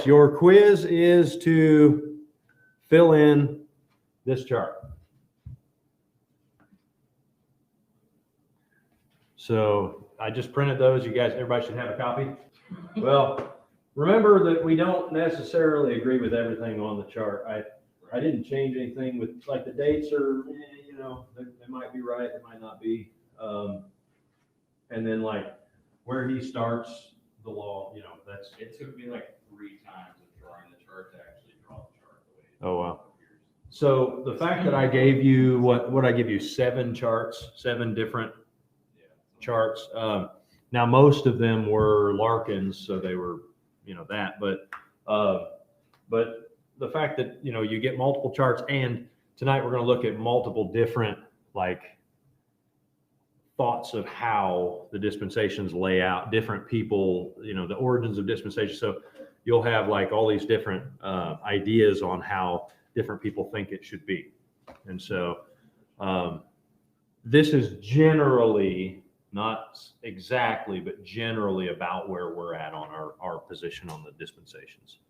your quiz is to fill in this chart. So I just printed those. You guys, everybody should have a copy. Well, remember that we don't necessarily agree with everything on the chart. I didn't change anything with, like, the dates are, they might be right, they might not be. And then, like, where he starts the law, that's. It took me like 3 times of drawing the chart to actually draw the chart the way it Oh, wow. So the fact that I gave you, what I give you, 7 charts, 7 different charts. Now, most of them were Larkin's, so they were, that, but the fact that, you get multiple charts, and tonight we're going to look at multiple different, like, thoughts of how the dispensations lay out, different people, the origins of dispensation. So you'll have, like, all these different ideas on how different people think it should be. And so this is generally, not exactly, but generally about where we're at on our position on the dispensations.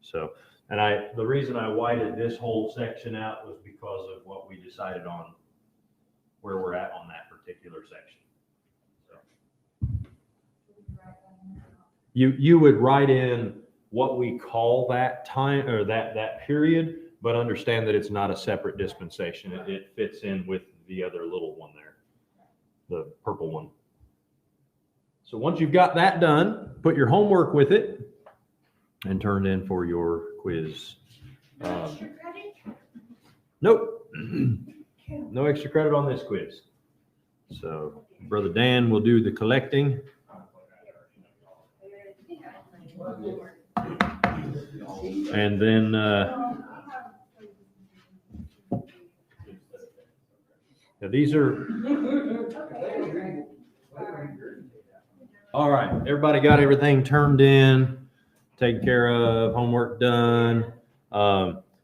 So, and the reason I whited this whole section out was because of what we decided on where we're at on that particular section. So you would write in what we call that time, or that period, but understand that it's not a separate dispensation. It fits in with the other little one there, the purple one. So once you've got that done, put your homework with it and turn in for your quiz. Nope. No extra credit on this quiz. So Brother Dan will do the collecting. And then now these are all right. Everybody got everything turned in, taken care of, homework done.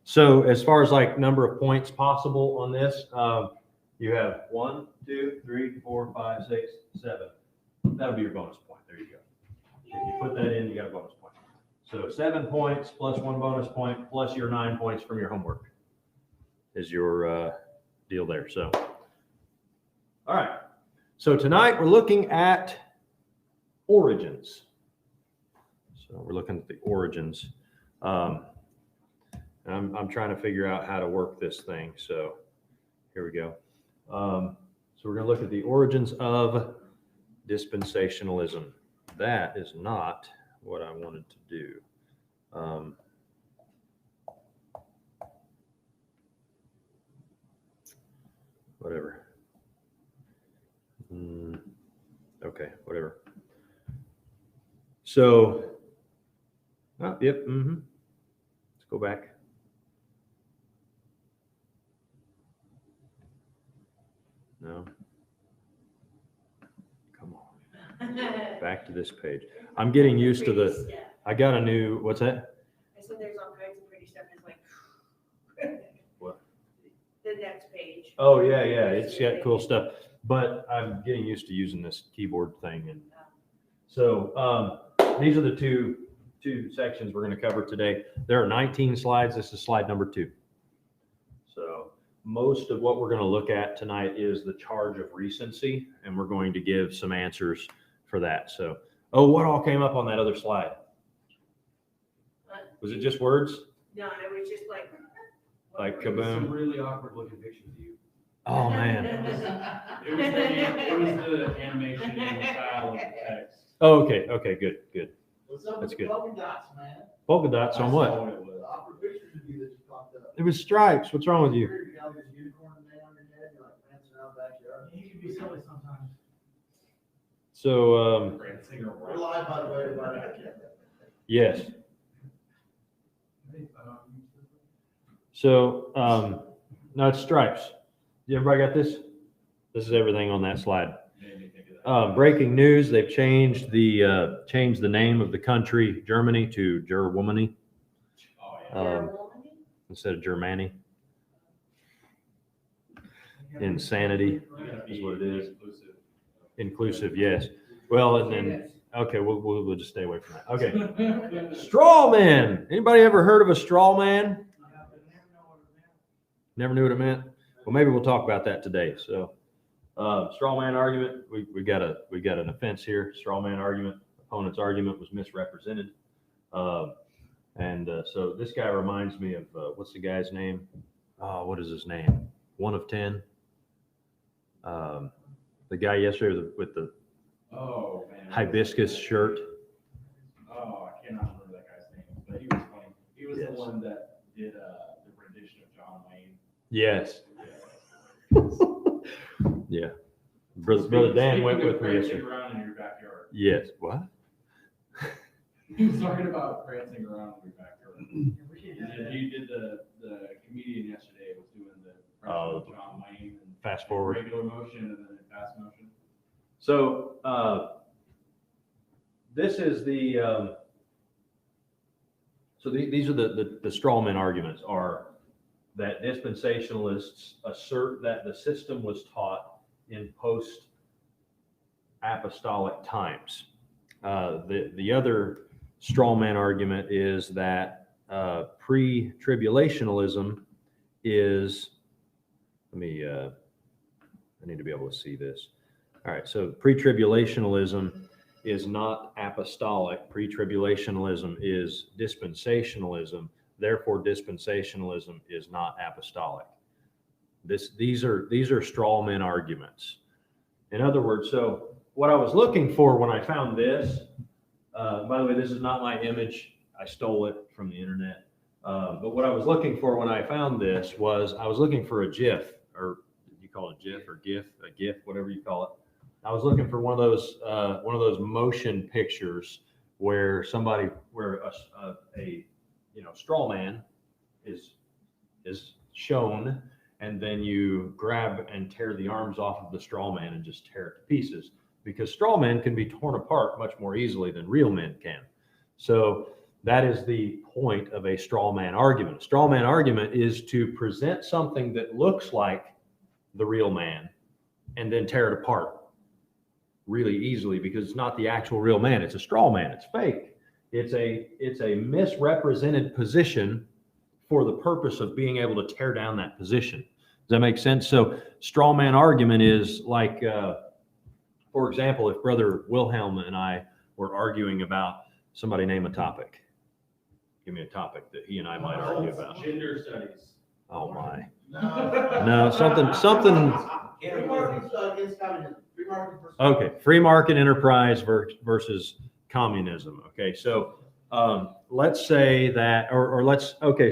So as far as, like, number of points possible on this, you have 1, 2, 3, 4, 5, 6, 7. That'll be your bonus point. There you go. If you put that in, you got a bonus point. So 7 points plus 1 bonus point plus your 9 points from your homework is your deal there. So, all right. So tonight we're looking at origins. So we're looking at the origins. I'm trying to figure out how to work this thing. So here we go. So we're going to look at the origins of dispensationalism. That is not what I wanted to do. Whatever. Okay, whatever. So, yep. Let's go back. No. Come on. Back to this page. I'm getting used to I got a new, what's that? I said there's all kinds of pretty stuff. It's like, what? The next page. Oh, yeah. It's got cool stuff. But I'm getting used to using this keyboard thing. And so these are the two sections we're going to cover today. There are 19 slides. This is slide number 2. So most of what we're going to look at tonight is the charge of recency, and we're going to give some answers for that. So, what all came up on that other slide? Was it just words? No, it was just like kaboom. Some really awkward looking pictures of you. Oh, man. It was the animation and the style of the text. Oh, okay, good. What's up That's with good. the polka dots, man? Polka dots on what? The awkward pictures of you that just popped up. It was stripes. What's wrong with you? You got this unicorn man on your head, you're like prancing around backyard. You can be silly sometimes. So, We're live, by the way, everybody. yes. So, no, it's stripes. Everybody got this? This is everything on that slide. Breaking news: they've changed the name of the country, Germany, to Germany instead of Germany. Insanity is what it is. Inclusive, yes. Well, and then Okay, we'll just stay away from that. Okay. Straw man. Anybody ever heard of a straw man? Never knew what it meant. Well, maybe we'll talk about that today. So, straw man argument. We got an offense here. Straw man argument. Opponent's argument was misrepresented. So this guy reminds me of what's the guy's name? Oh, what is his name? 1 of 10. The guy yesterday with the Oh, man. hibiscus shirt. Oh, I cannot remember that guy's name, but he was funny. He was Yes. the one that did the rendition of John Wayne. Yes. Yeah. Brother Dan went with me prancing yesterday. around in your backyard. Yes. What? He was talking about prancing around in your backyard. He did the comedian yesterday was doing the impression of John Wayne and Fast forward. regular motion and then fast motion. So this is the these are the straw man arguments are that dispensationalists assert that the system was taught in post-apostolic times. The other straw man argument is that pre-tribulationalism is, I need to be able to see this. All right, so pre-tribulationalism is not apostolic. Pre-tribulationalism is dispensationalism. Therefore, dispensationalism is not apostolic. These are straw man arguments. In other words, so what I was looking for when I found this, by the way, this is not my image. I stole it from the internet. But what I was looking for when I found this was I was looking for a GIF, or you call it GIF or GIF, a GIF, whatever you call it. I was looking for one of those motion pictures where a straw man is shown, and then you grab and tear the arms off of the straw man and just tear it to pieces, because straw men can be torn apart much more easily than real men can. So that is the point of a straw man argument. A straw man argument is to present something that looks like the real man and then tear it apart really easily, because it's not the actual real man. It's a straw man. It's fake. It's a misrepresented position for the purpose of being able to tear down that position. Does that make sense? So straw man argument is like, for example, if Brother Wilhelm and I were arguing about, somebody name a topic. Give me a topic that he and I might argue about. Gender studies. Oh my. No, something. Free market against communism. Free market versus Okay, free market enterprise versus communism. Okay, so let's say that,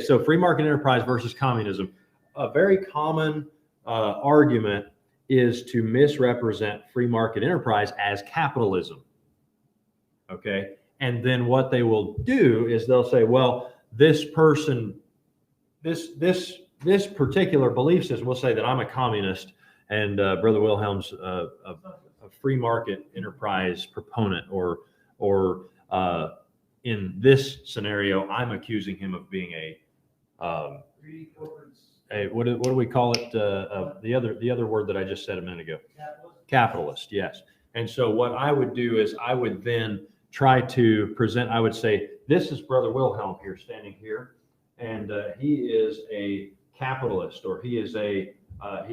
so free market enterprise versus communism. A very common argument is to misrepresent free market enterprise as capitalism. Okay, and then what they will do is they'll say, well, this person, this particular belief system, will say that I'm a communist, and Brother Wilhelm's a free market enterprise proponent, or in this scenario, I'm accusing him of being what do we call it? The other word that I just said a minute ago. Capitalist, yes. And so what I would do is I would then try to present, I would say, this is Brother Wilhelm here, standing here, and he is a capitalist, or he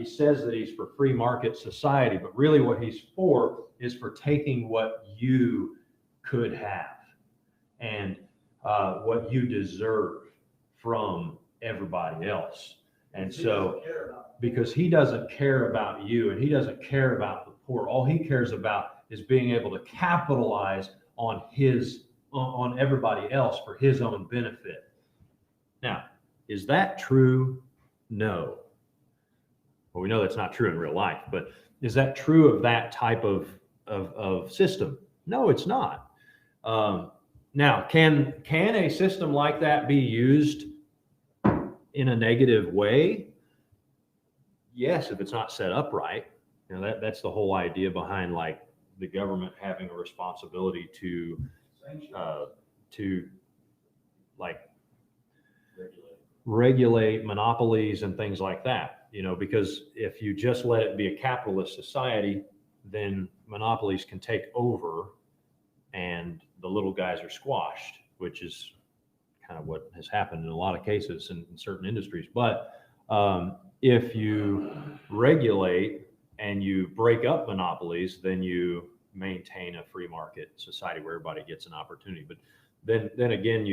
says that he's for free market society, but really what he's for is for taking what you could have and what you deserve from everybody else. And so, because he doesn't care about you, and he doesn't care about the poor, all he cares about is being able to capitalize on everybody else for his own benefit. Now, is that true? No. Well, we know that's not true in real life, but is that true of that type of system? No, it's not. Now, can a system like that be used in a negative way? Yes, if it's not set up right. You know, that's the whole idea behind like the government having a responsibility to like regulate monopolies and things like that. You know, because if you just let it be a capitalist society, then monopolies can take over and the little guys are squashed, which is kind of what has happened in a lot of cases in certain industries. But if you regulate and you break up monopolies, then you maintain a free market society where everybody gets an opportunity. But then again,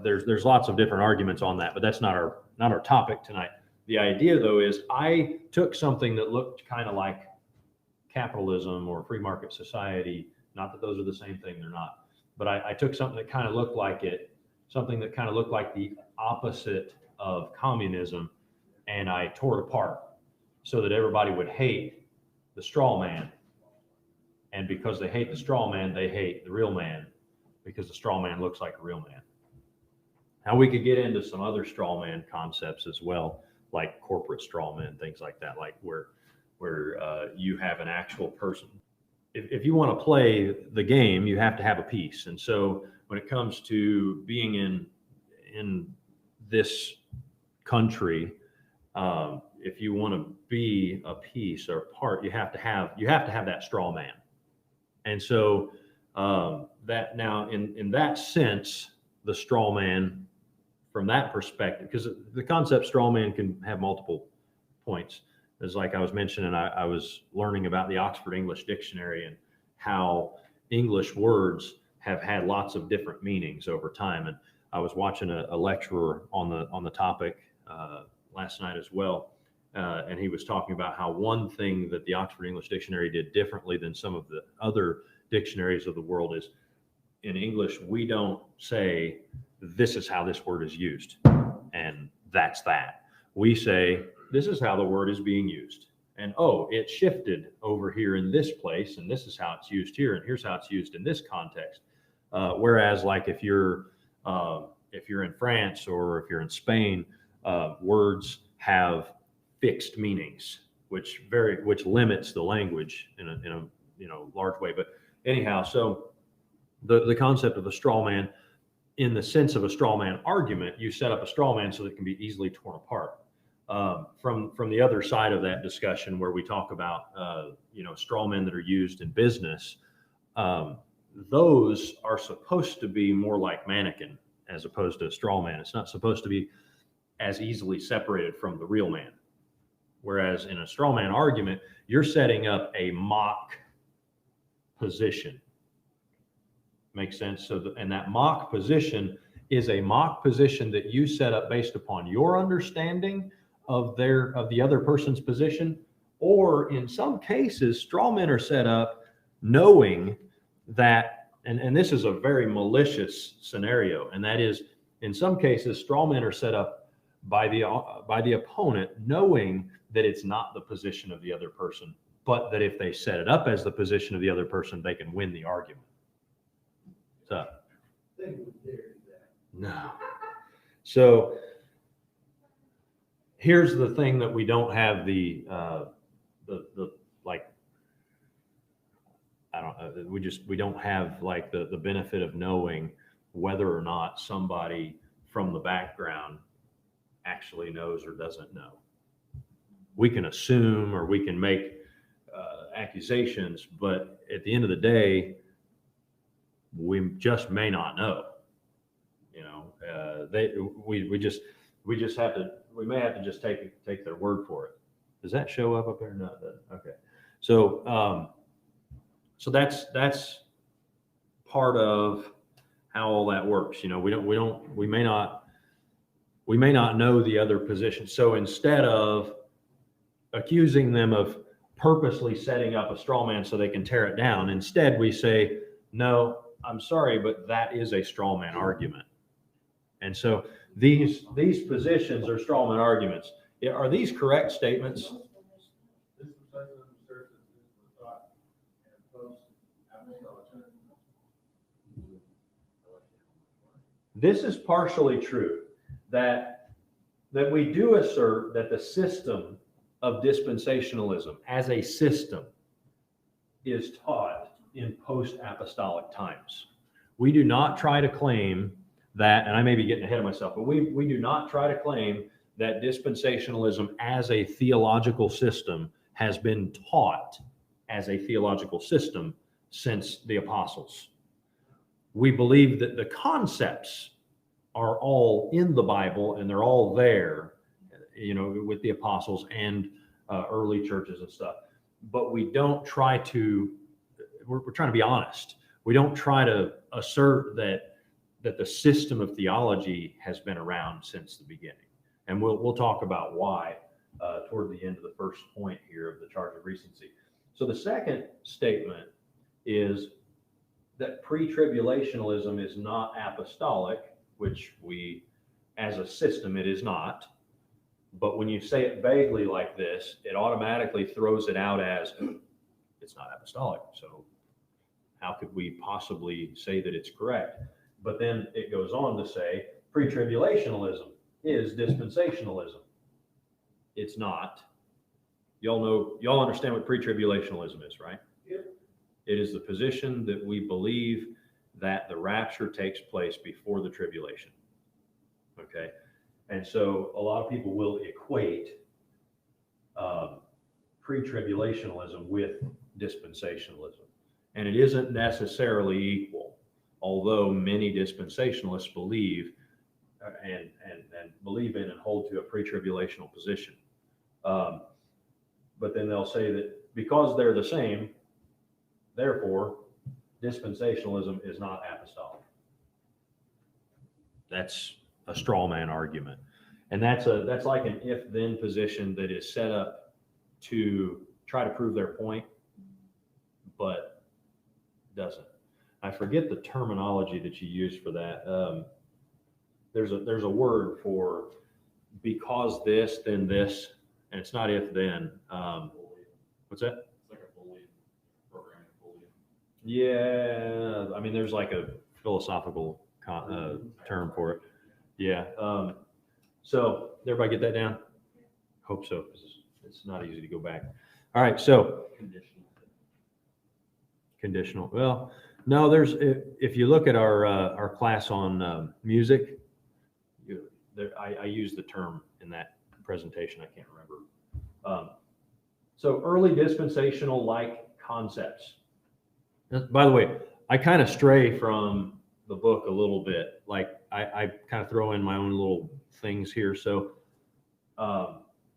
there's lots of different arguments on that, but that's not our topic tonight. The idea, though, is I took something that looked kind of like capitalism or free market society. Not that those are the same thing, they're not. But I took something that kind of looked like it, something that kind of looked like the opposite of communism, and I tore it apart so that everybody would hate the straw man. And because they hate the straw man, they hate the real man, because the straw man looks like a real man. Now, we could get into some other straw man concepts as well, like corporate straw men, things like that, like where you have an actual person. If you want to play the game, you have to have a piece. And so when it comes to being in this country, if you want to be a piece or part, you have to have that straw man. And so that now in that sense, the straw man from that perspective, because the concept straw man can have multiple points. As like I was mentioning, I was learning about the Oxford English Dictionary and how English words have had lots of different meanings over time. And I was watching a lecturer on the topic last night as well. And he was talking about how one thing that the Oxford English Dictionary did differently than some of the other dictionaries of the world is, in English, we don't say, this is how this word is used, and that's that. We say, this is how the word is being used. And it shifted over here in this place, and this is how it's used here, and here's how it's used in this context. Whereas, like if you're in France or if you're in Spain, words have fixed meanings, which limits the language in a large way. But anyhow, so the concept of a straw man, in the sense of a straw man argument, you set up a straw man so that it can be easily torn apart. From the other side of that discussion, where we talk about straw men that are used in business, those are supposed to be more like mannequin as opposed to a straw man. It's not supposed to be as easily separated from the real man. Whereas in a straw man argument, you're setting up a mock position. Makes sense? And that mock position is a mock position that you set up based upon your understanding of the other person's position, or in some cases, straw men are set up knowing that, and this is a very malicious scenario, and that is, in some cases, straw men are set up by the opponent knowing that it's not the position of the other person, but that if they set it up as the position of the other person, they can win the argument. So, no. So here's the thing that we don't have we don't have like the benefit of knowing whether or not somebody from the background actually knows or doesn't know. We can assume or we can make accusations, but at the end of the day, we just may not know. We may have to just take their word for it. Does that show up there? No, okay. So that's part of how all that works. We may not know the other position. So instead of accusing them of purposely setting up a straw man so they can tear it down, instead we say, no, I'm sorry, but that is a straw man argument. And so these positions are straw man arguments. Are these correct statements? This is partially true, that we do assert that the system of dispensationalism as a system is taught in post-apostolic times. We do not try to claim that, and I may be getting ahead of myself, but we do not try to claim that dispensationalism as a theological system has been taught as a theological system since the apostles. we believe that the concepts are all in the Bible and they're all there, with the apostles and early churches and stuff. But we don't try to, we're trying to be honest. We don't try to assert that the system of theology has been around since the beginning. And we'll talk about why toward the end of the first point here of the charge of recency. So the second statement is that pre-tribulationalism is not apostolic, which we, as a system, it is not. But when you say it vaguely like this, it automatically throws it out as it's not apostolic. So how could we possibly say that it's correct? But then it goes on to say pre-tribulationalism is dispensationalism. It's not. Y'all understand what pre-tribulationalism is, right? Yep. It is the position that we believe that the rapture takes place before the tribulation. Okay? And so a lot of people will equate pre-tribulationalism with dispensationalism. And it isn't necessarily equal, although many dispensationalists believe and believe in and hold to a pre-tribulational position. But then they'll say that because they're the same, therefore, dispensationalism is not apostolic. That's a straw man argument. And that's like an if-then position that is set up to try to prove their point, but doesn't. I forget the terminology that you use for that. There's a word for because this, then this, and it's not if then. What's that? It's like a Boolean, programming Boolean. Yeah, I mean, there's like a philosophical term for it. Yeah. So everybody get that down? Hope so, because it's not easy to go back. All right, so conditional. Well, no, if you look at our class on music, I use the term in that presentation. I can't remember. So early dispensational like concepts. By the way, I kind of stray from the book a little bit. Like I kind of throw in my own little things here. So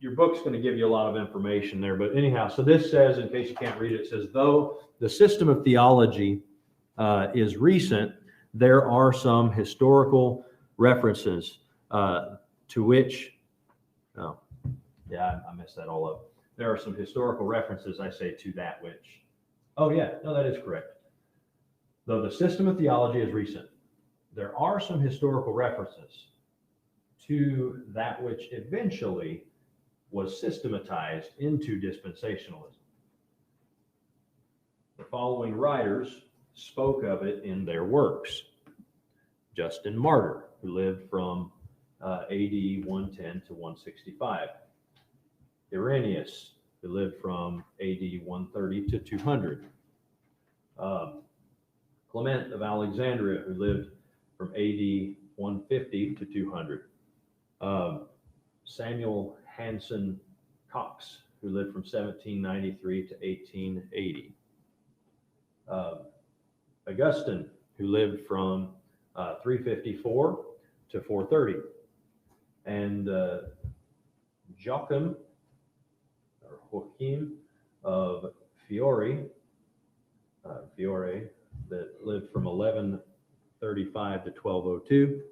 your book's going to give you a lot of information there. But anyhow, so this says, in case you can't read it, it says, though the system of theology is recent, there are some historical references to which, I messed that all up. There are some historical references, I say, to that which. Oh, yeah, no, that is correct. Though the system of theology is recent, there are some historical references to that which eventually was systematized into dispensationalism. The following writers spoke of it in their works. Justin Martyr, who lived from AD 110 to 165. Irenaeus, who lived from AD 130 to 200. Clement of Alexandria, who lived from AD 150 to 200. Samuel Hanson Cox, who lived from 1793 to 1880. Augustine, who lived from 354 to 430. And Joachim of Fiore, that lived from 1135 to 1202.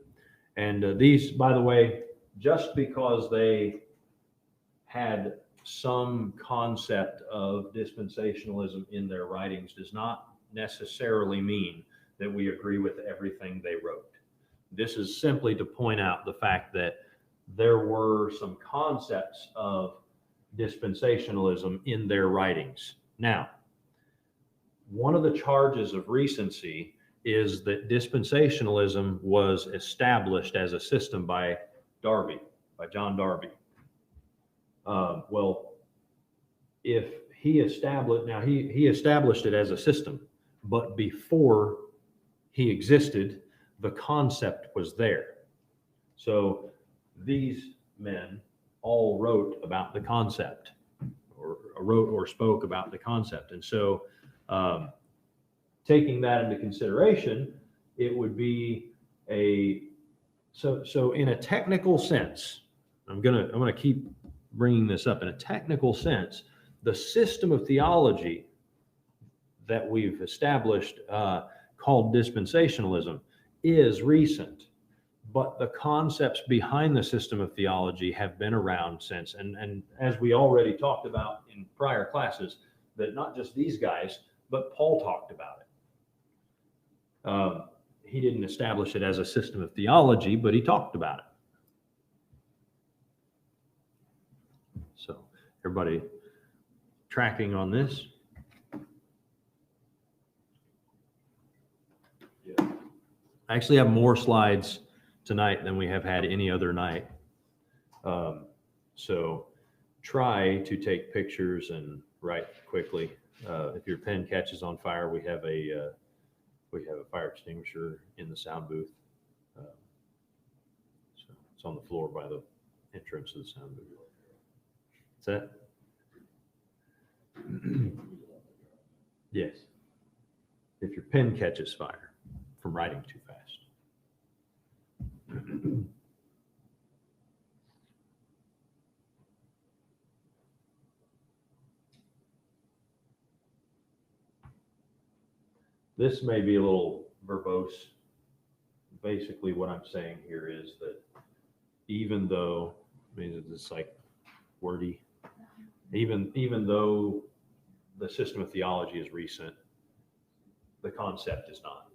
And these, by the way, just because they had some concept of dispensationalism in their writings does not necessarily mean that we agree with everything they wrote. This is simply to point out the fact that there were some concepts of dispensationalism in their writings. Now, one of the charges of recency is that dispensationalism was established as a system by John Darby. Well, if he established, now he established it as a system, but before he existed, the concept was there. So these men all wrote about the concept, or wrote or spoke about the concept. And so taking that into consideration, it would be so in a technical sense, I'm gonna keep bringing this up. In a technical sense, the system of theology that we've established called dispensationalism is recent, but the concepts behind the system of theology have been around since. And as we already talked about in prior classes, that not just these guys, but Paul talked about it. He didn't establish it as a system of theology, but he talked about it. So everybody tracking on this? Yeah. I actually have more slides tonight than we have had any other night. So try to take pictures and write quickly. If your pen catches on fire, we have a fire extinguisher in the sound booth. So it's on the floor by the entrance of the sound booth. Is that? Yes. If your pen catches fire from writing too fast. This may be a little verbose. Basically, what I'm saying here is that even though, I mean, it's like wordy, even though the system of theology is recent, the concept is not.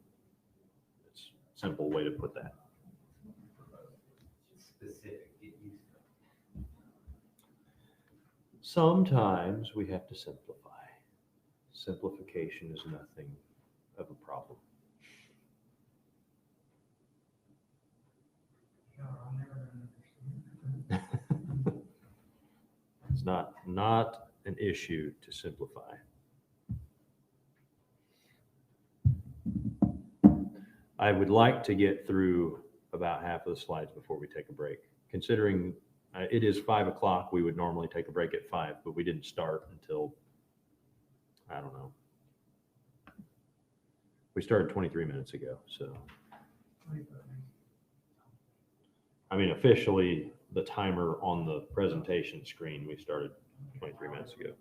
It's a simple way to put that. Specific. Sometimes we have to simplify. Simplification is nothing of a problem. It's not an issue to simplify. I would like to get through about half of the slides before we take a break. Considering it is 5 o'clock, we would normally take a break at 5, but we didn't start until, I don't know. We started 23 minutes ago, so. I mean, officially, the timer on the presentation screen, we started 23 minutes ago.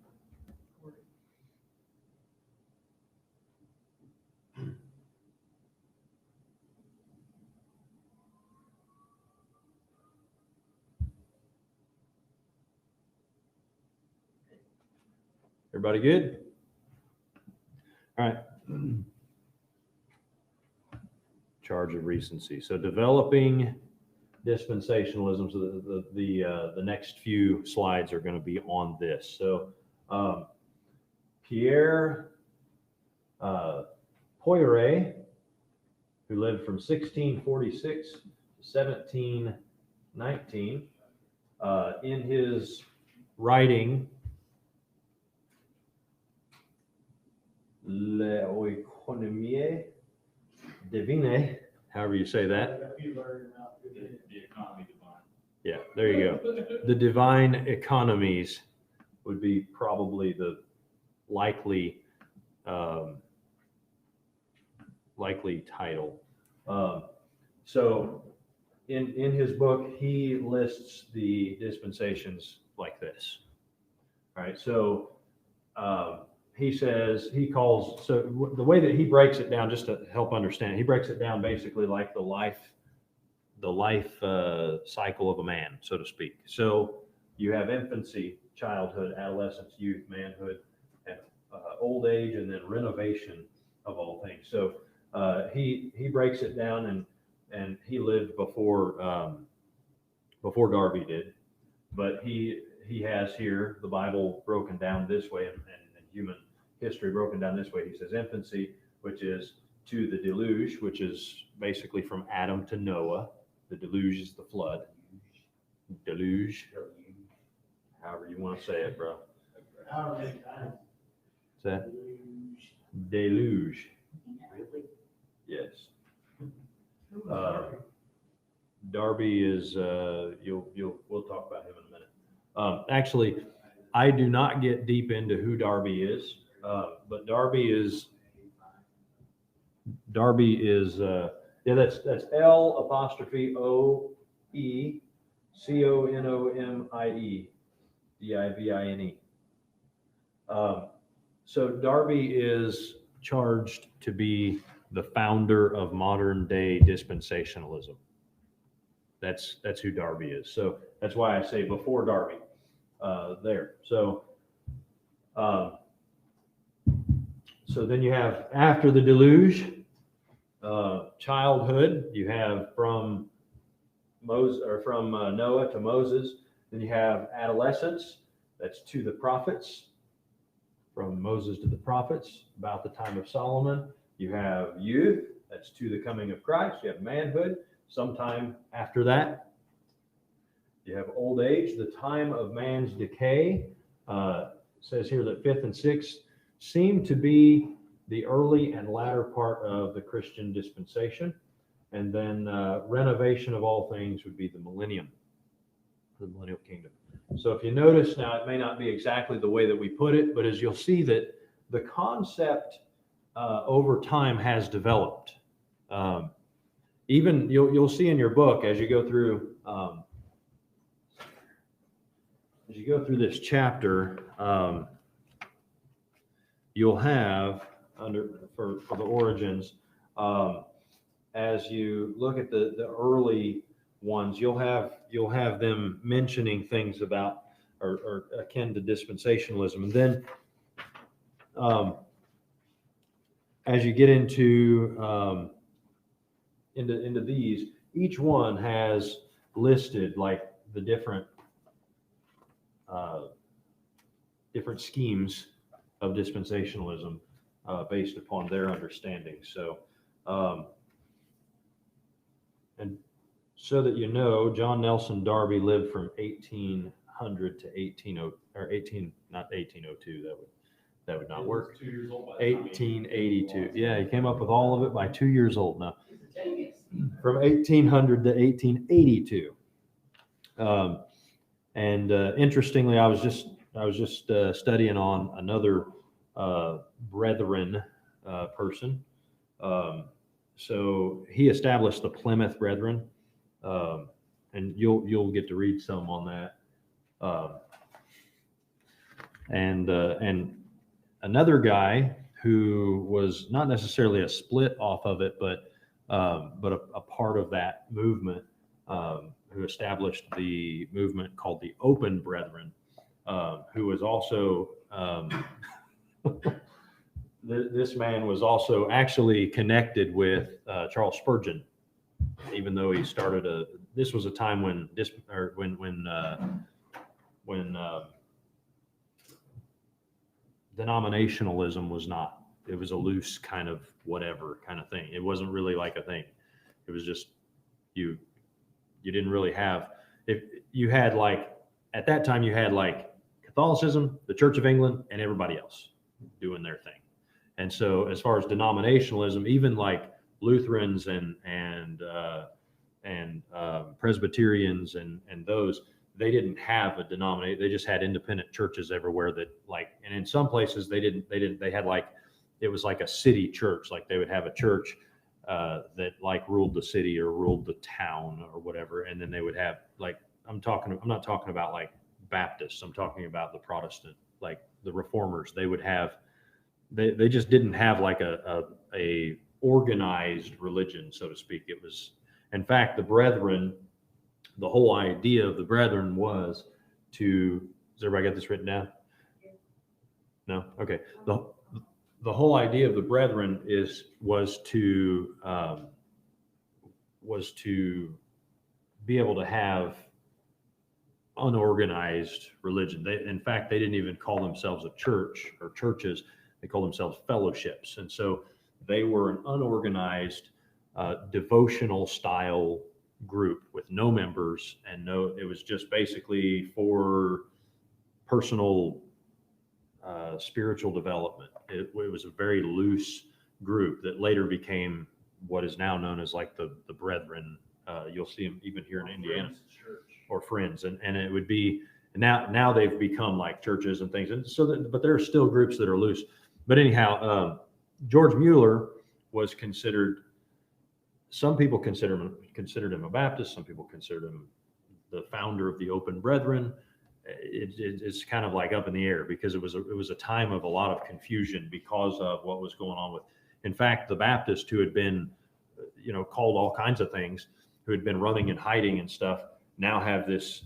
Everybody good? All right. Charge of recency. So developing dispensationalism. So the next few slides are going to be on this. So Pierre Poiret, who lived from 1646 to 1719, in his writing L'Economie Divine, however you say that. The economy divine. Yeah, there you go. The divine economies would be probably the likely title. So in his book, he lists the dispensations like this. All right, so he says, so the way that he breaks it down, just to help understand, he breaks it down basically like the life cycle of a man, so to speak. So you have infancy, childhood, adolescence, youth, manhood, and old age, and then renovation of all things. So he breaks it down, and he lived before Darby did, but he has here the Bible broken down this way, and human history broken down this way. He says infancy, which is to the deluge, which is basically from Adam to Noah. The deluge is the flood. Deluge, however you want to say it, bro. What's that? Deluge. Yes. Darby is we'll talk about him in a minute. Actually, I do not get deep into who Darby is, but Darby Darby is, yeah, that's L''OE CONOMIE DIVINE. So Darby is charged to be the founder of modern day dispensationalism. That's who Darby is. So that's why I say before Darby there. So then you have after the deluge, childhood. You have from Moses or from Noah to Moses. Then you have adolescence. That's to the prophets. From Moses to the prophets, about the time of Solomon. You have youth, that's to the coming of Christ. You have manhood, sometime after that. You have old age, the time of man's decay. Says here that 5th and 6th seem to be the early and latter part of the Christian dispensation. And then renovation of all things would be the millennium, the millennial kingdom. So if you notice now, it may not be exactly the way that we put it, but as you'll see that the concept over time has developed. Even you'll see in your book as you go through this chapter, you'll have for the origins, as you look at the early ones, you'll have them mentioning things about or akin to dispensationalism, and then as you get into these, each one has listed like the different schemes of dispensationalism based upon their understanding. So and so that you know, John Nelson Darby lived from 1800 to 1802. That would not work. 2 years old by the time 1882. Yeah, he came up with all of it by 2 years old now. From 1800 to 1882. Interestingly, I was just studying on another Brethren person. So he established the Plymouth Brethren, and you'll get to read some on that. And another guy who was not necessarily a split off of it, but a part of that movement, who established the movement called the Open Brethren, who was also this man was also actually connected with Charles Spurgeon, even though he started this was a time when denominationalism was not. It was a loose kind of whatever kind of thing. It wasn't really like a thing. It was just you didn't really have, if you had like, at that time you had like Catholicism, the Church of England, and everybody else doing their thing. And so as far as denominationalism, even like Lutherans and Presbyterians and those, they didn't have a denomination. They just had independent churches everywhere that like, and in some places they had like, it was like a city church. Like they would have a church that like ruled the city or ruled the town or whatever. And then they would have like, I'm not talking about like Baptists. I'm talking about the Protestant, like the Reformers. They would have, they just didn't have like a organized religion, so to speak. It was, in fact, the Brethren, the whole idea of the Brethren was to, does everybody got this written down? No? Okay. The whole idea of the Brethren was to be able to have unorganized religion. In fact, they didn't even call themselves a church or churches. They called themselves fellowships. And so they were an unorganized, devotional style group with no members and it was just basically for personal spiritual development. It was a very loose group that later became what is now known as like the Brethren. You'll see them even here in Indiana, or Friends, and it would be now they've become like churches and things, and so but there are still groups that are loose. But anyhow, George Mueller was considered, some people considered him a Baptist, some people considered him the founder of the Open Brethren. It's kind of like up in the air because it was a time of a lot of confusion because of what was going on with, in fact, the Baptists who had been, called all kinds of things, who had been running and hiding and stuff, now have this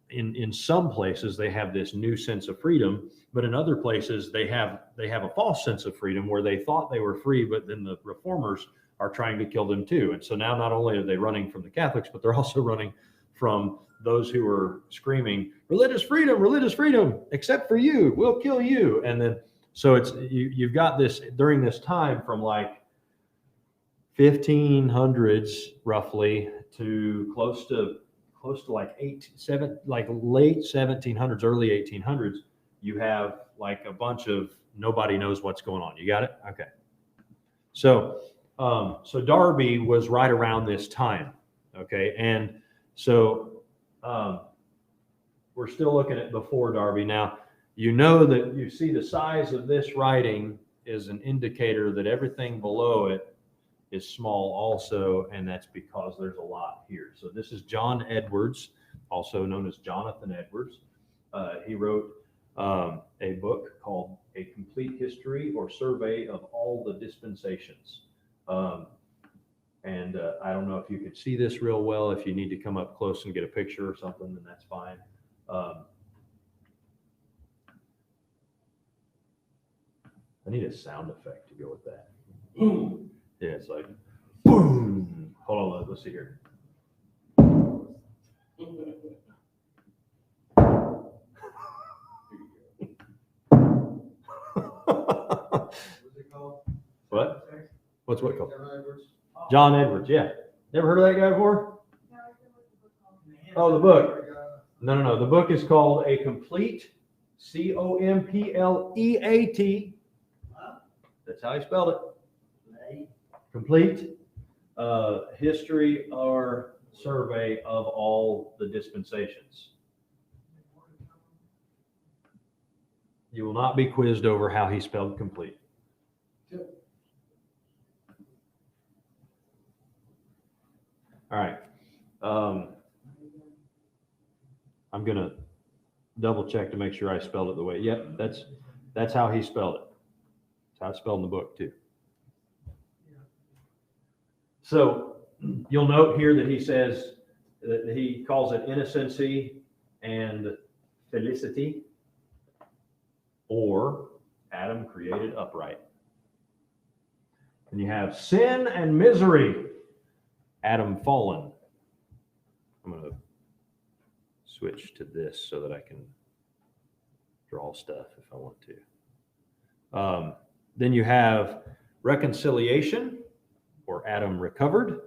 in some places they have this new sense of freedom, but in other places they have a false sense of freedom where they thought they were free, but then the reformers are trying to kill them too. And so now not only are they running from the Catholics, but they're also running from those who are screaming religious freedom, except for you, we'll kill you. And then so it's you've got this during this time from like 1500s roughly to close to like late 1700s, early 1800s. You have like a bunch of nobody knows what's going on. You got it? Okay. So Darby was right around this time. Okay, and so we're still looking at before Darby. Now, that you see the size of this writing is an indicator that everything below it is small also, and that's because there's a lot here. So this is John Edwards, also known as Jonathan Edwards. He wrote a book called A Complete History or Survey of All the Dispensations. And I don't know if you could see this real well. If you need to come up close and get a picture or something, then that's fine. I need a sound effect to go with that. Boom. Yeah, it's like boom. Hold on, let's see here. What's it called? What? What's what called? John Edwards. John Edwards, yeah. Never heard of that guy before? Oh, the book. No. The book is called A Complete, Compleat. That's how he spelled it. Complete history or survey of all the dispensations. You will not be quizzed over how he spelled complete. All right. I'm going to double check to make sure I spelled it the way. Yep, that's how he spelled it. That's how it's spelled in the book too. So you'll note here that he says that he calls it innocency and felicity, or Adam created upright. And you have sin and misery, Adam fallen. I'm going to switch to this so that I can draw stuff if I want to. Then you have reconciliation, or Adam recovered.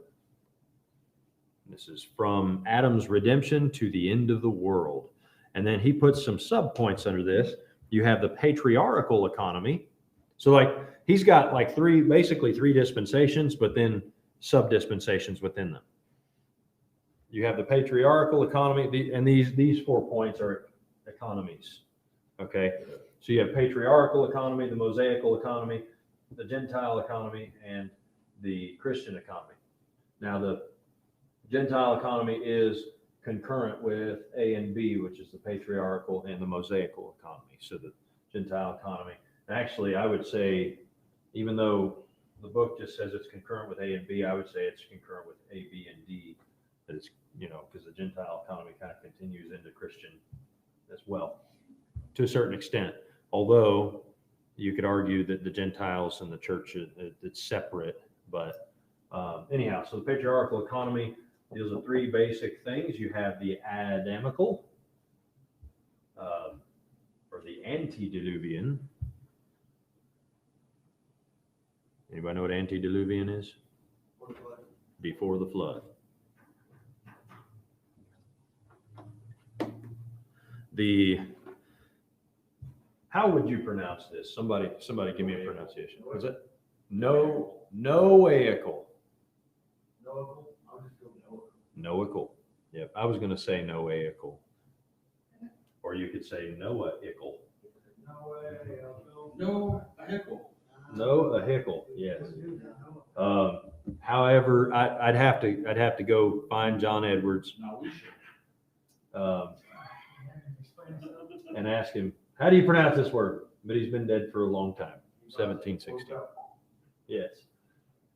This is from Adam's redemption to the end of the world. And then he puts some subpoints under this. You have the patriarchal economy. So like he's got like basically three dispensations, but then sub-dispensations within them. You have the patriarchal economy, and these 4 points are economies. Okay, so you have patriarchal economy, the Mosaical economy, the Gentile economy, and the Christian economy. Now the Gentile economy is concurrent with A and B, which is the patriarchal and the Mosaical economy. So the Gentile economy, actually I would say, even though the book just says it's concurrent with A and B, I would say it's concurrent with A, B, and D. That it's, because the Gentile economy kind of continues into Christian as well, to a certain extent. Although you could argue that the Gentiles and the church, it's separate. But anyhow, so the patriarchal economy deals with three basic things. You have the Adamical, or the antediluvian. Anybody know what antediluvian is? Before the flood. How would you pronounce this? Somebody give me a pronunciation. Was it? Noahical. Noahical. Yep. I was going to say Noahical. Or you could say Noahical. No, a heckle. Noahical, yes. However, I'd have to go find John Edwards No, we should. and ask him, how do you pronounce this word? But he's been dead for a long time, 1760. Yes.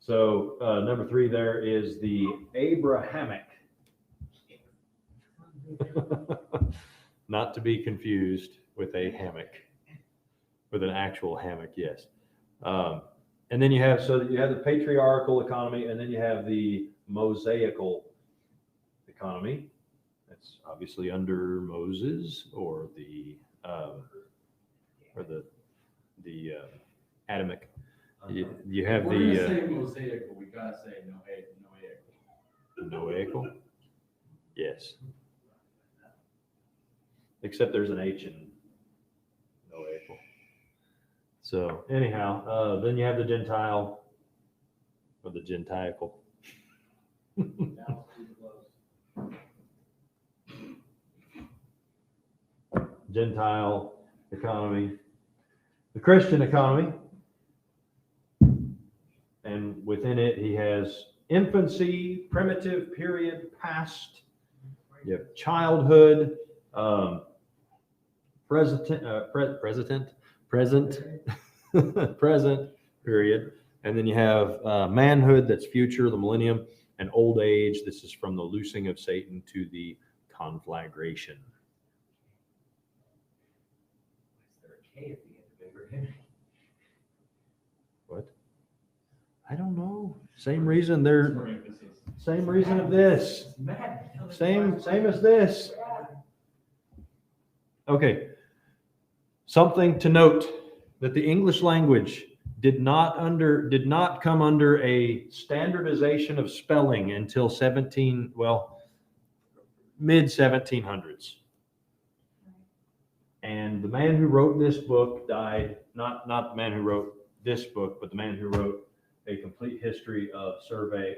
So number 3 there is the Abrahamic. Not to be confused with a hammock, with an actual hammock, yes. And then you have the patriarchal economy, and then you have the Mosaical economy. That's obviously under Moses or the Adamic. You have We're gonna the say mosaic, but we gotta say Noahical. Yes. Except there's an H in Noahical. So anyhow, then you have the Gentile or the Gentiacal. Gentile economy, the Christian economy, and within it he has infancy, primitive period, past, you have childhood, present period, and then you have manhood, that's future, the millennium, and old age. This is from the loosing of Satan to the conflagration. What? I don't know. Same reason same reason of this. Same as this. Okay. Something to note, that the English language did not come under a standardization of spelling until mid 1700s. And the man who wrote this book died, not the man who wrote this book, but the man who wrote a complete history of survey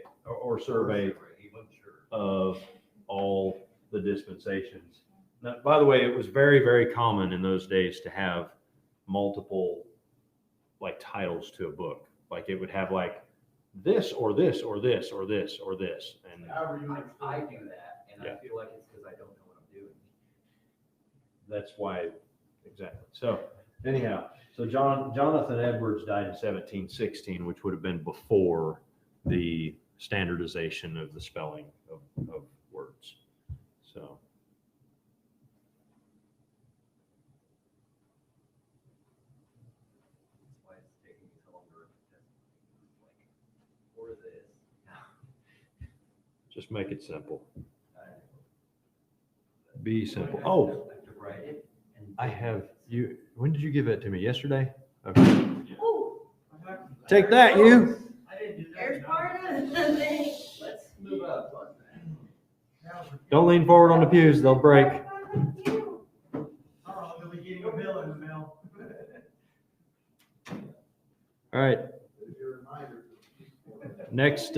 of all the dispensations. Now, by the way, it was very, very common in those days to have multiple titles to a book. Like it would have this or this or this or this or this. And However you want to, I do that, and Yeah. I feel like it's because I don't know what I'm doing. that's why, exactly. So anyhow, so Jonathan Edwards died in 1716, which would have been before the standardization of the spelling of words. So. That's why it's taking me so long to or this. Just make it simple. Be simple. Oh, Write it. I have you. When did you give that to me? Yesterday? Okay. Ooh, Take that, you. I didn't do that. there's part of the thing. Let's move up on that. Don't lean forward on the pews. They'll break. Oh, you'll be getting a bill in the mail. All right. Next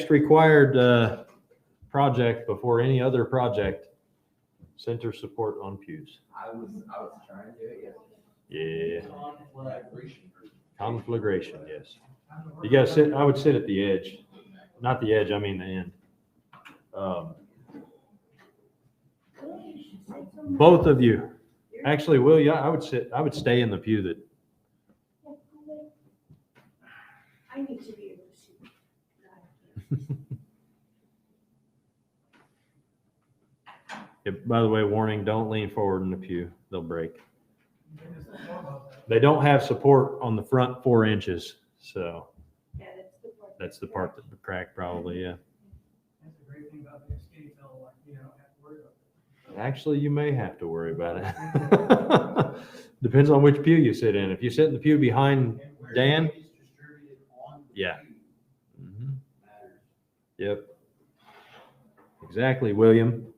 required project before any other project, center support on pews. I was trying to do it yesterday. Yeah. Conflagration, yes. You gotta sit, I would sit at the edge. Not the edge, I mean the end. Both of you. Actually, Will, yeah, I would stay in the pew that, I need to be able to see. yeah, by the way, warning, don't lean forward in the pew. They'll break. They don't have support on the front 4 inches, so Yeah, that's the part that would crack probably, yeah. That's the great thing about being a skinny fellow, like, you don't have to worry about it. Actually, you may have to worry about it. Depends on which pew you sit in. If you sit in the pew behind Dan, yeah. Mhm. Yep. Exactly, William.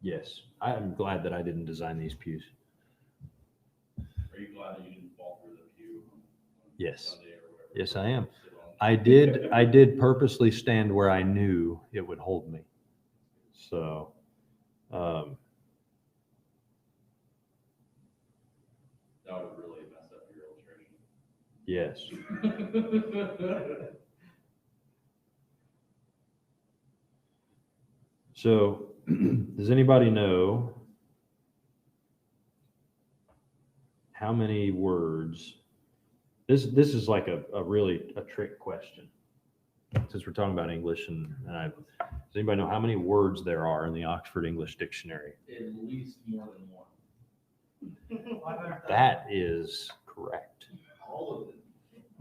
Yes, I am glad that I didn't design these pews. Are you glad that you didn't fall through the pew? Yes. Sunday or whatever? Yes, I am. Sit on- I did purposely stand where I knew it would hold me. So, That would really mess up your illustration. yes. So, does anybody know how many words? This is like a really a trick question. Since we're talking about English, does anybody know how many words there are in the Oxford English Dictionary? At least more than one. That is correct. All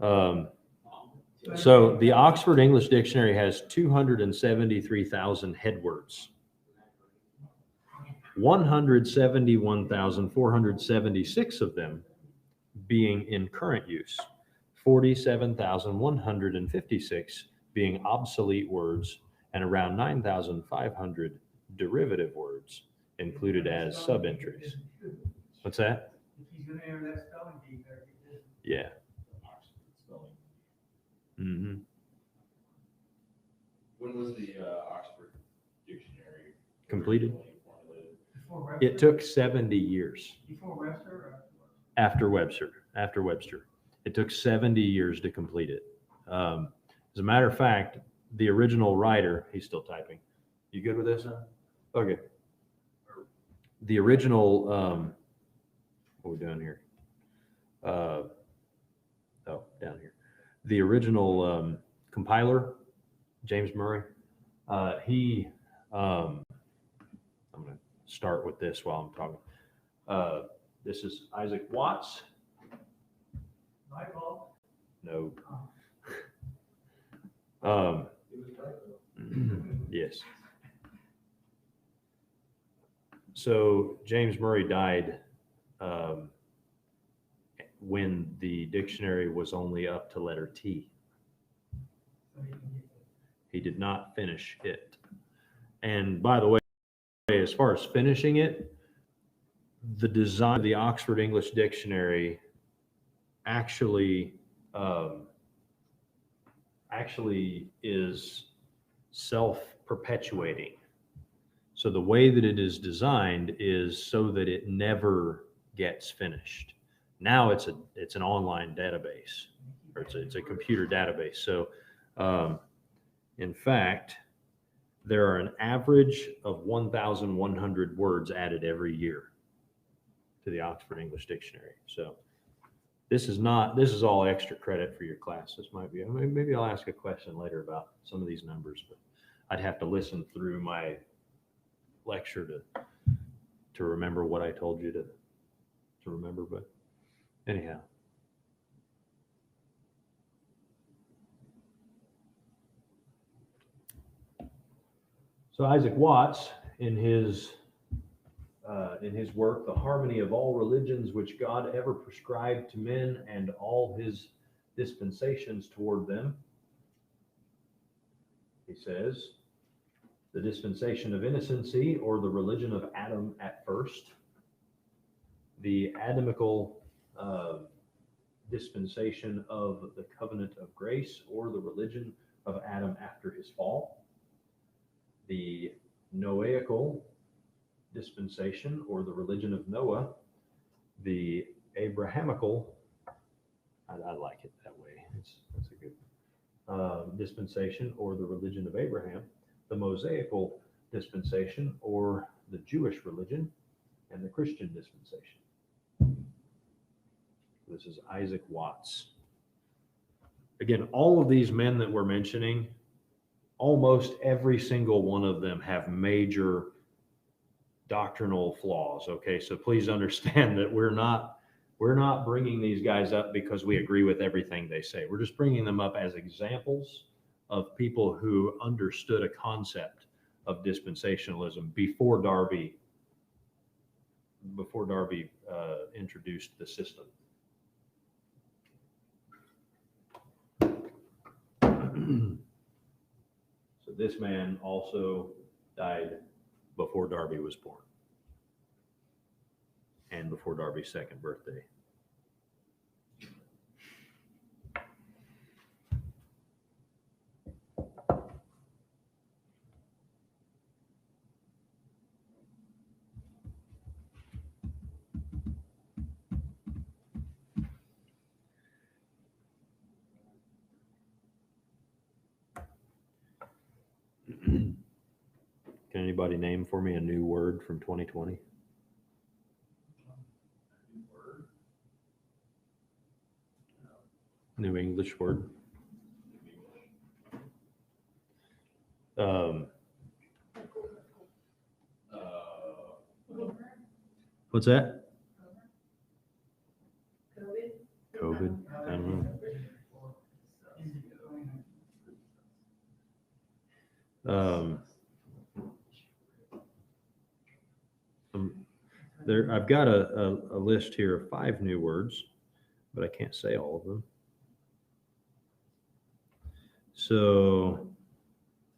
of them. So the Oxford English Dictionary has 273,000 head words. 171,476 of them being in current use. 47,156 being obsolete words, and around 9,500 derivative words included as sub-entries. What's that? If he's gonna enter that spelling bee, you better get this. Yeah. Oxford spelling. Mm-hmm. When was the Oxford Dictionary Completed? originally formulated? Before Webster? It took 70 years Before Webster or after Webster. After Webster. It took 70 years to complete it. As a matter of fact, the original writer, he's still typing. You good with this? Okay. The original, what are we doing here? Oh, down here. The original compiler, James Murray, I'm going to start with this while I'm talking. This is Isaac Watts. Michael? No. Yes. So James Murray died when the dictionary was only up to letter T. So you can get He did not finish it. And by the way, as far as finishing it, the design of the Oxford English Dictionary actually is self-perpetuating. So the way that it is designed is so that it never gets finished. Now it's an online database, or it's a computer database. So in fact, there are an average of 1,100 words added every year to the Oxford English Dictionary. So this is all extra credit for your class. This might be, maybe I'll ask a question later about some of these numbers, but I'd have to listen through my lecture to remember what I told you to remember. But anyhow. So Isaac Watts, in his work, The Harmony of All Religions Which God Ever Prescribed to Men and All His Dispensations Toward Them, he says, the dispensation of innocency, or the religion of Adam at first, the Adamical dispensation of the covenant of grace, or the religion of Adam after his fall, the Noahical dispensation, or the religion of Noah, the Abrahamical, I like it that way, that's a good dispensation, or the religion of Abraham, the Mosaical dispensation, or the Jewish religion, and the Christian dispensation. This is Isaac Watts. Again, all of these men that we're mentioning, almost every single one of them have major doctrinal flaws. Okay, so please understand that we're not bringing these guys up because we agree with everything they say. We're just bringing them up as examples of people who understood a concept of dispensationalism before Darby introduced the system. So this man also died before Darby was born and before Darby's second birthday. Can anybody name for me a new word from 2020? New English word. What's that? COVID? I don't know. There, I've got a list here of 5 new words, but I can't say all of them. So,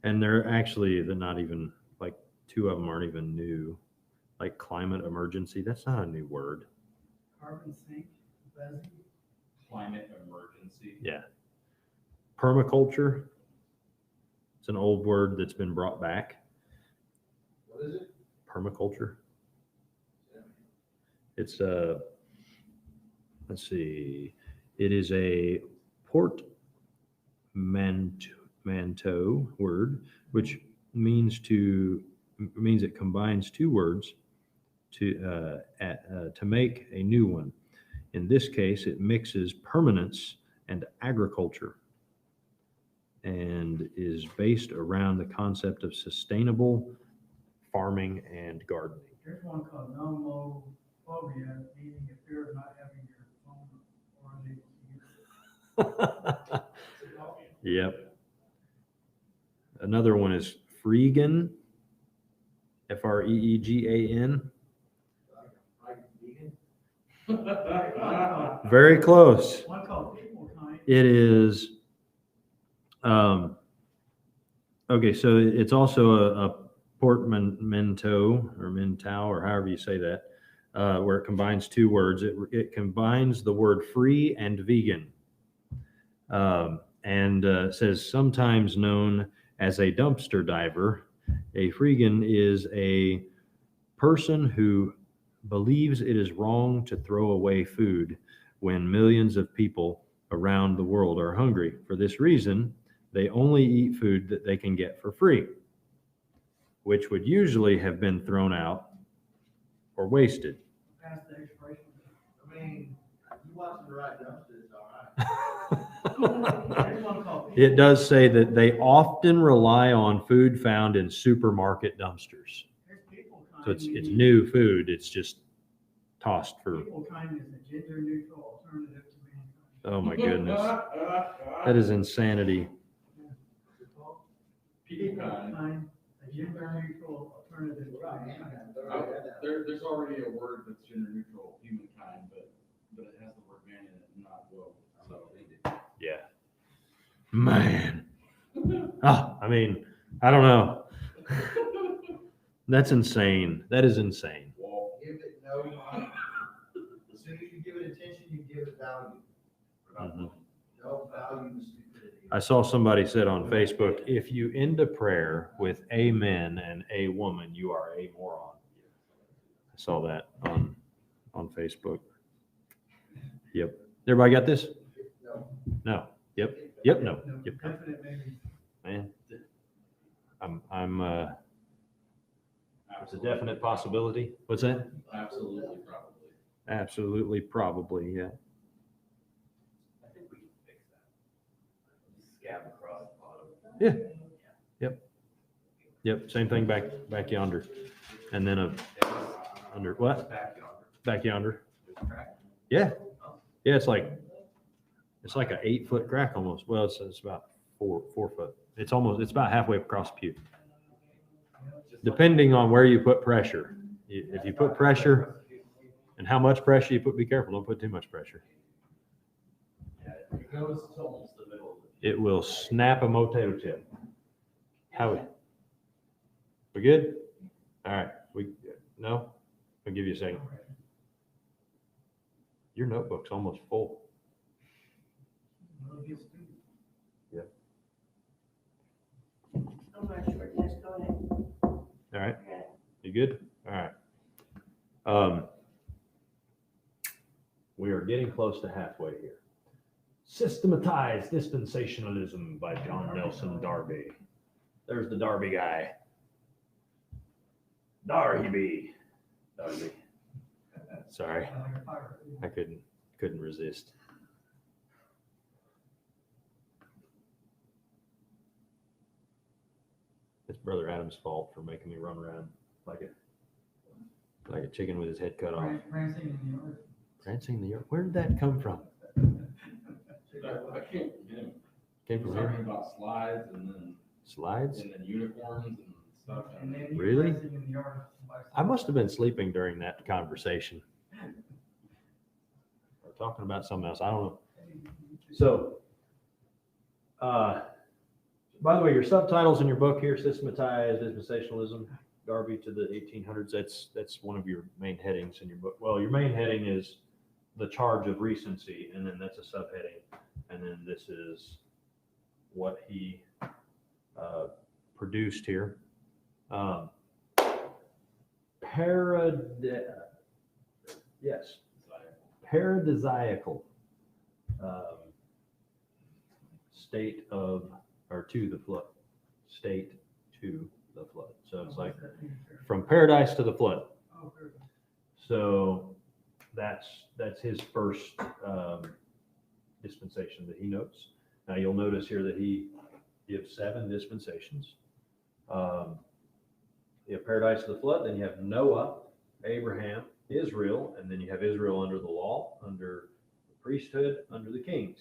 and they're not even, like 2 of them aren't even new. Like climate emergency, that's not a new word. Carbon sink, Leslie. Climate emergency. Yeah. Permaculture, it's an old word that's been brought back. What is it? Permaculture. It's let's see, it is a portmanteau word, which means it combines 2 words to make a new one. In this case, it mixes permanence and agriculture and is based around the concept of sustainable farming and gardening. There's one called nomophobia, meaning a fear of not having your phone or unable to use it. Yep. Another one is freegan, Freegan. Very close. One called people kind. It is, okay, so it's also a portmanteau or mentau, or however you say that, where it combines 2 words. It combines the word free and vegan, and says sometimes known as a dumpster diver. A freegan is a person who believes it is wrong to throw away food when millions of people around the world are hungry. For this reason, they only eat food that they can get for free, which would usually have been thrown out or wasted. Past the expiration. I mean, you want the right dumpster, it's all There's one called It people. does say that they often rely on food found in supermarket dumpsters. There's people kind. So it's meaning- new food. It's just tossed for, People kind is a gender neutral alternative to mankind. oh my goodness. That is insanity. People kind. Kind, a gender neutral alternative to mankind. There's already a word that's gender neutral, humankind, but it has the word man in it, not woke. So Yeah. Man. Oh, I mean, I don't know. That's insane. That is insane. well, Give it no mind. As soon as you give it attention, you give it value. Mhm. No value to stupidity. I saw somebody said on Facebook, if you end a prayer with amen and a woman, you are a moron. I saw that on Facebook. Yep. Everybody got this? No. No. Yep. Yep. No. No, Yep. definite maybe. Man. It's a definite possibility. What's that? absolutely, probably. Absolutely, probably, yeah. I think we can fix that. Scab across the bottom. Yeah. Yep, same thing back yonder. And then under what? Back yonder. Yeah. Yeah, it's like an 8-foot crack almost. Well, it's about 4 foot. It's about halfway across the pew. Depending on where you put pressure. If you put pressure and how much pressure you put, be careful, don't put too much pressure. It goes to almost the middle of it. It will snap a potato chip. How we good? All right. No? I'll give you a second. Your notebook's almost full. Really good student. I'm not sure, yes, go ahead. All right. You good? All right. We are getting close to halfway here. Systematized Dispensationalism by John Nelson Darby. There's the Darby guy. Darby. Sorry, Sound like a pirate. I couldn't resist. It's Brother Adam's fault for making me run around like a chicken with his head cut off. Prancing in the yard. Prancing the yard. Where did that come from? I can't forget him. Came He was from talking here. about slides and Slides? then uniforms and stuff. And then Really? prancing in the yard. I must have been sleeping during that conversation. Or talking about something else. I don't know. So, by the way, your subtitles in your book here, Systematized, Dispensationalism, Darby to the 1800s, that's one of your main headings in your book. Well, your main heading is the charge of recency, and then that's a subheading. And then this is what he produced here. Paradisiacal state of, or to the flood, state to the flood. So it's like from paradise to the flood. Oh, very good. So that's his first dispensation that he notes. Now you'll notice here that he gives 7 dispensations. You have paradise to the flood, then you have Noah, Abraham, Israel, and then you have Israel under the law, under the priesthood, under the kings.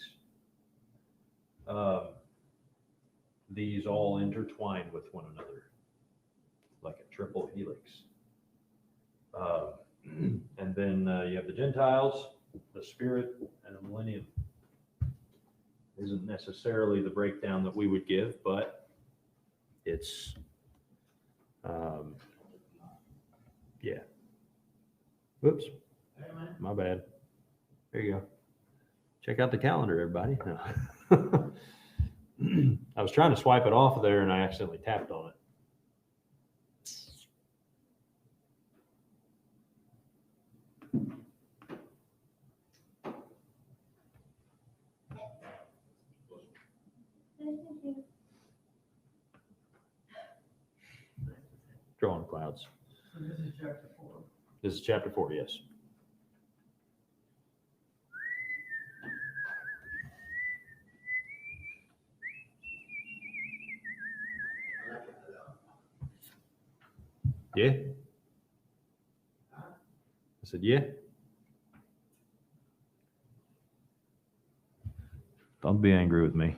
These all intertwine with one another like a triple helix. And then you have the Gentiles, the Spirit, and the millennium. Isn't necessarily the breakdown that we would give, but it's, yeah. Whoops, my bad. There you go. Check out the calendar, everybody. No. I was trying to swipe it off of there and I accidentally tapped on it. Drawing clouds. So this is chapter 4. This is chapter 4, yes. Yeah? I said, yeah. Don't be angry with me.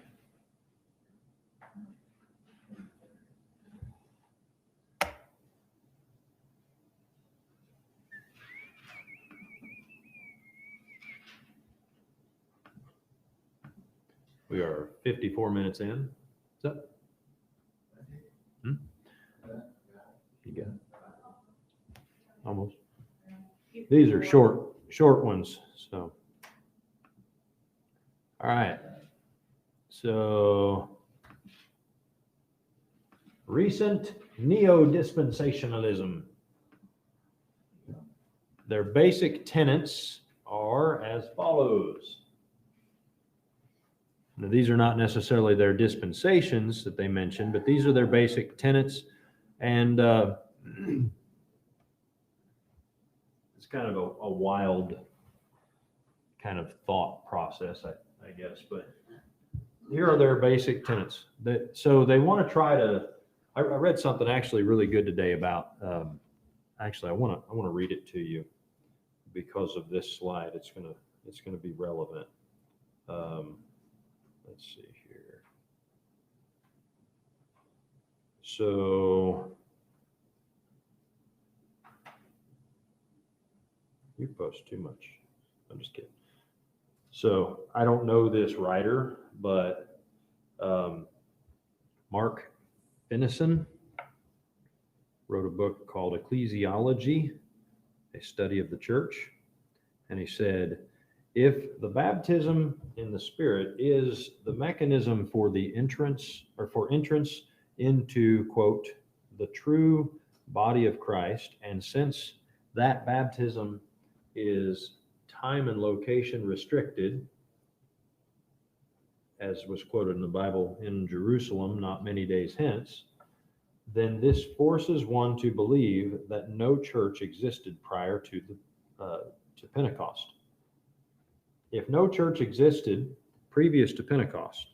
We are 54 minutes in. What's up? You got it? Almost. These are short ones, so. All right. So, recent Neo-Dispensationalism. Their basic tenets are as follows. Now, these are not necessarily their dispensations that they mentioned, but these are their basic tenets. And it's kind of a wild kind of thought process, I guess. But here are their basic tenets. So they want to try to. I read something actually really good today about. Actually, I want to read it to you because of this slide. It's gonna be relevant. Let's see here. So you post too much. I'm just kidding. So I don't know this writer, but Mark Finneson wrote a book called Ecclesiology, a study of the church. And he said, if the baptism in the Spirit is the mechanism for the entrance into, quote, the true body of Christ, and since that baptism is time and location restricted, as was quoted in the Bible, in Jerusalem, not many days hence, then this forces one to believe that no church existed prior to Pentecost. If no church existed previous to Pentecost,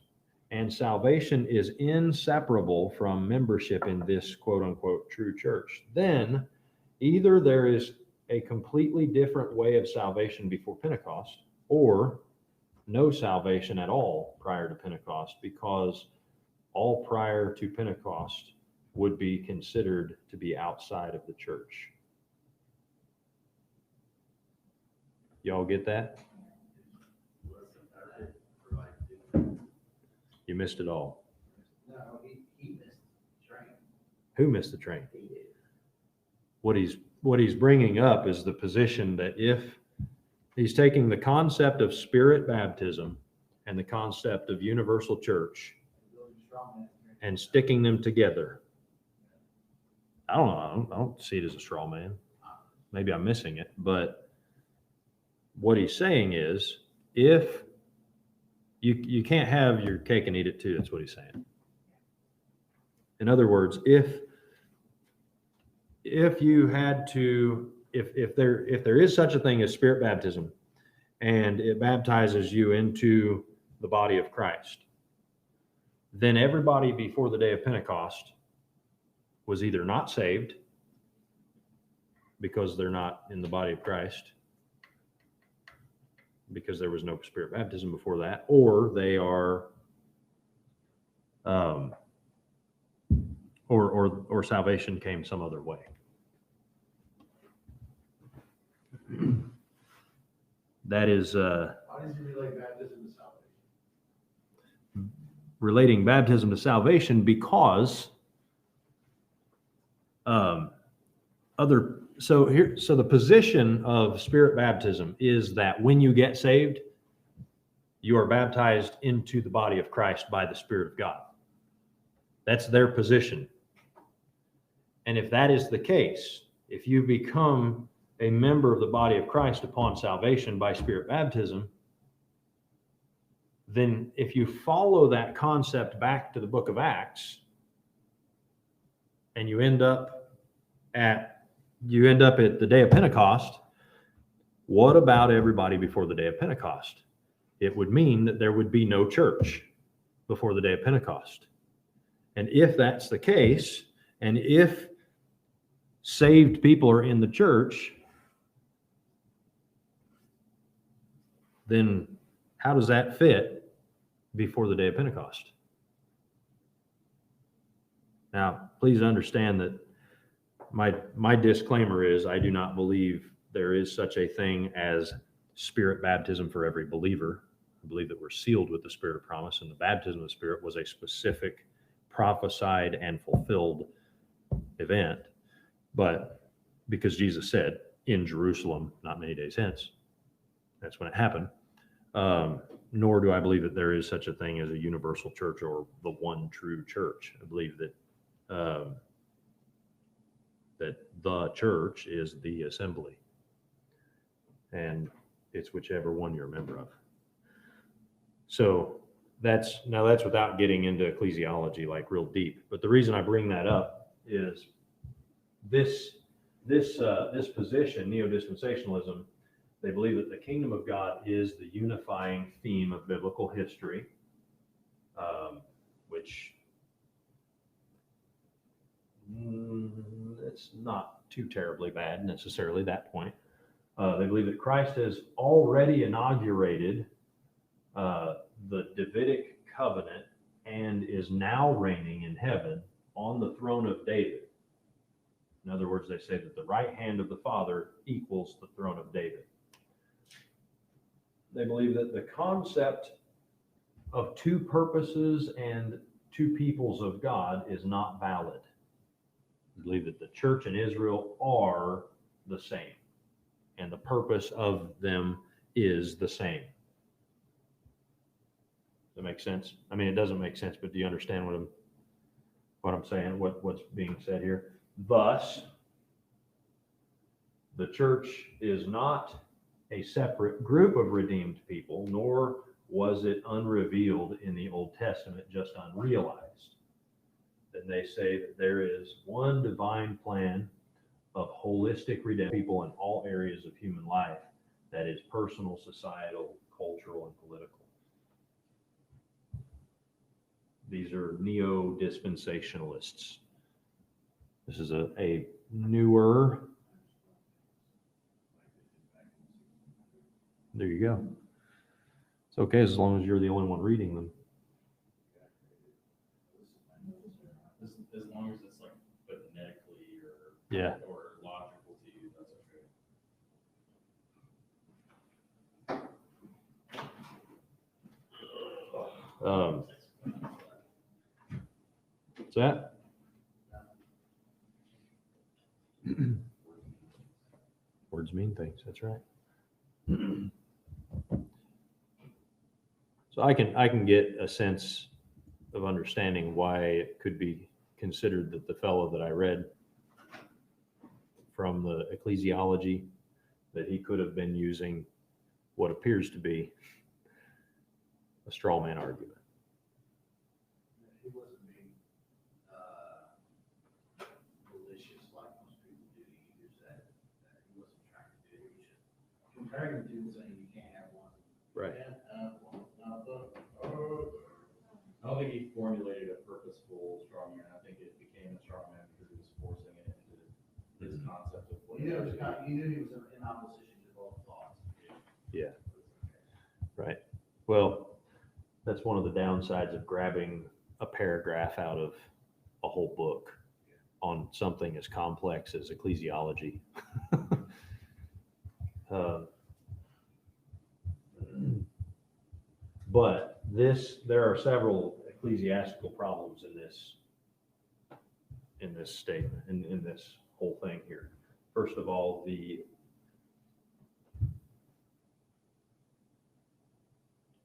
and salvation is inseparable from membership in this quote unquote true church, then either there is a completely different way of salvation before Pentecost, or no salvation at all prior to Pentecost, because all prior to Pentecost would be considered to be outside of the church. Y'all get that? You missed it all. No, he missed the train. Who missed the train? He did. What he's bringing up is the position that if he's taking the concept of spirit baptism and the concept of universal church and sticking them together. I don't know. I don't see it as a straw man. Maybe I'm missing it, but what he's saying is, if you can't have your cake and eat it too, that's what he's saying. In other words, if you had to, if there is such a thing as spirit baptism, and it baptizes you into the body of Christ, then everybody before the day of Pentecost was either not saved because they're not in the body of Christ, because there was no spirit baptism before that, or they are, or salvation came some other way. That is How does he relate baptism to salvation? relating baptism to salvation, because so the position of spirit baptism is that when you get saved, you are baptized into the body of Christ by the Spirit of God. That's their position. And if that is the case, if you become a member of the body of Christ upon salvation by spirit baptism, then if you follow that concept back to the book of Acts, and you end up at the day of Pentecost, what about everybody before the day of Pentecost? It would mean that there would be no church before the day of Pentecost. And if that's the case, and if saved people are in the church, then how does that fit before the day of Pentecost? Now, please understand that my disclaimer is I do not believe there is such a thing as spirit baptism for every believer. I believe that we're sealed with the Spirit of promise, and the baptism of the Spirit was a specific prophesied and fulfilled event. But because Jesus said in Jerusalem, not many days hence, that's when it happened. Nor do I believe that there is such a thing as a universal church or the one true church. I believe that that the church is the assembly, and it's whichever one you're a member of. So that's without getting into ecclesiology like real deep. But the reason I bring that up is this position, Neo-Dispensationalism. They believe that the kingdom of God is the unifying theme of biblical history, which it's not too terribly bad necessarily, that point. They believe that Christ has already inaugurated the Davidic covenant and is now reigning in heaven on the throne of David. In other words, they say that the right hand of the Father equals the throne of David. They believe that the concept of two purposes and two peoples of God is not valid. They believe that the church and Israel are the same, and the purpose of them is the same. Does that make sense? I mean, it doesn't make sense, but do you understand what I'm saying, what's being said here? Thus, the church is not a separate group of redeemed people, nor was it unrevealed in the Old Testament, just unrealized. then they say that there is one divine plan of holistic redemption of people in all areas of human life that is personal, societal, cultural, and political. These are Neo-Dispensationalists. This is a newer. There you go. It's okay as long as you're the only one reading them. As long as it's like phonetically Yeah. or logical to you, that's okay. What's that? Words mean things. That's right. So I can get a sense of understanding why it could be considered that the fellow that I read from the Ecclesiology, that he could have been using what appears to be a straw man argument. He wasn't being malicious like most people do. He used that. He wasn't trying to do it. He was just comparing the two and saying you can't have one. Right. I don't think he formulated a purposeful straw man. I think it became a straw man because he was forcing it into his concept of what He knew he was in opposition to both thoughts. Yeah. Right. Well, that's one of the downsides of grabbing a paragraph out of a whole book on something as complex as ecclesiology. But there are several ecclesiastical problems in this statement, in this whole thing here. First of all, the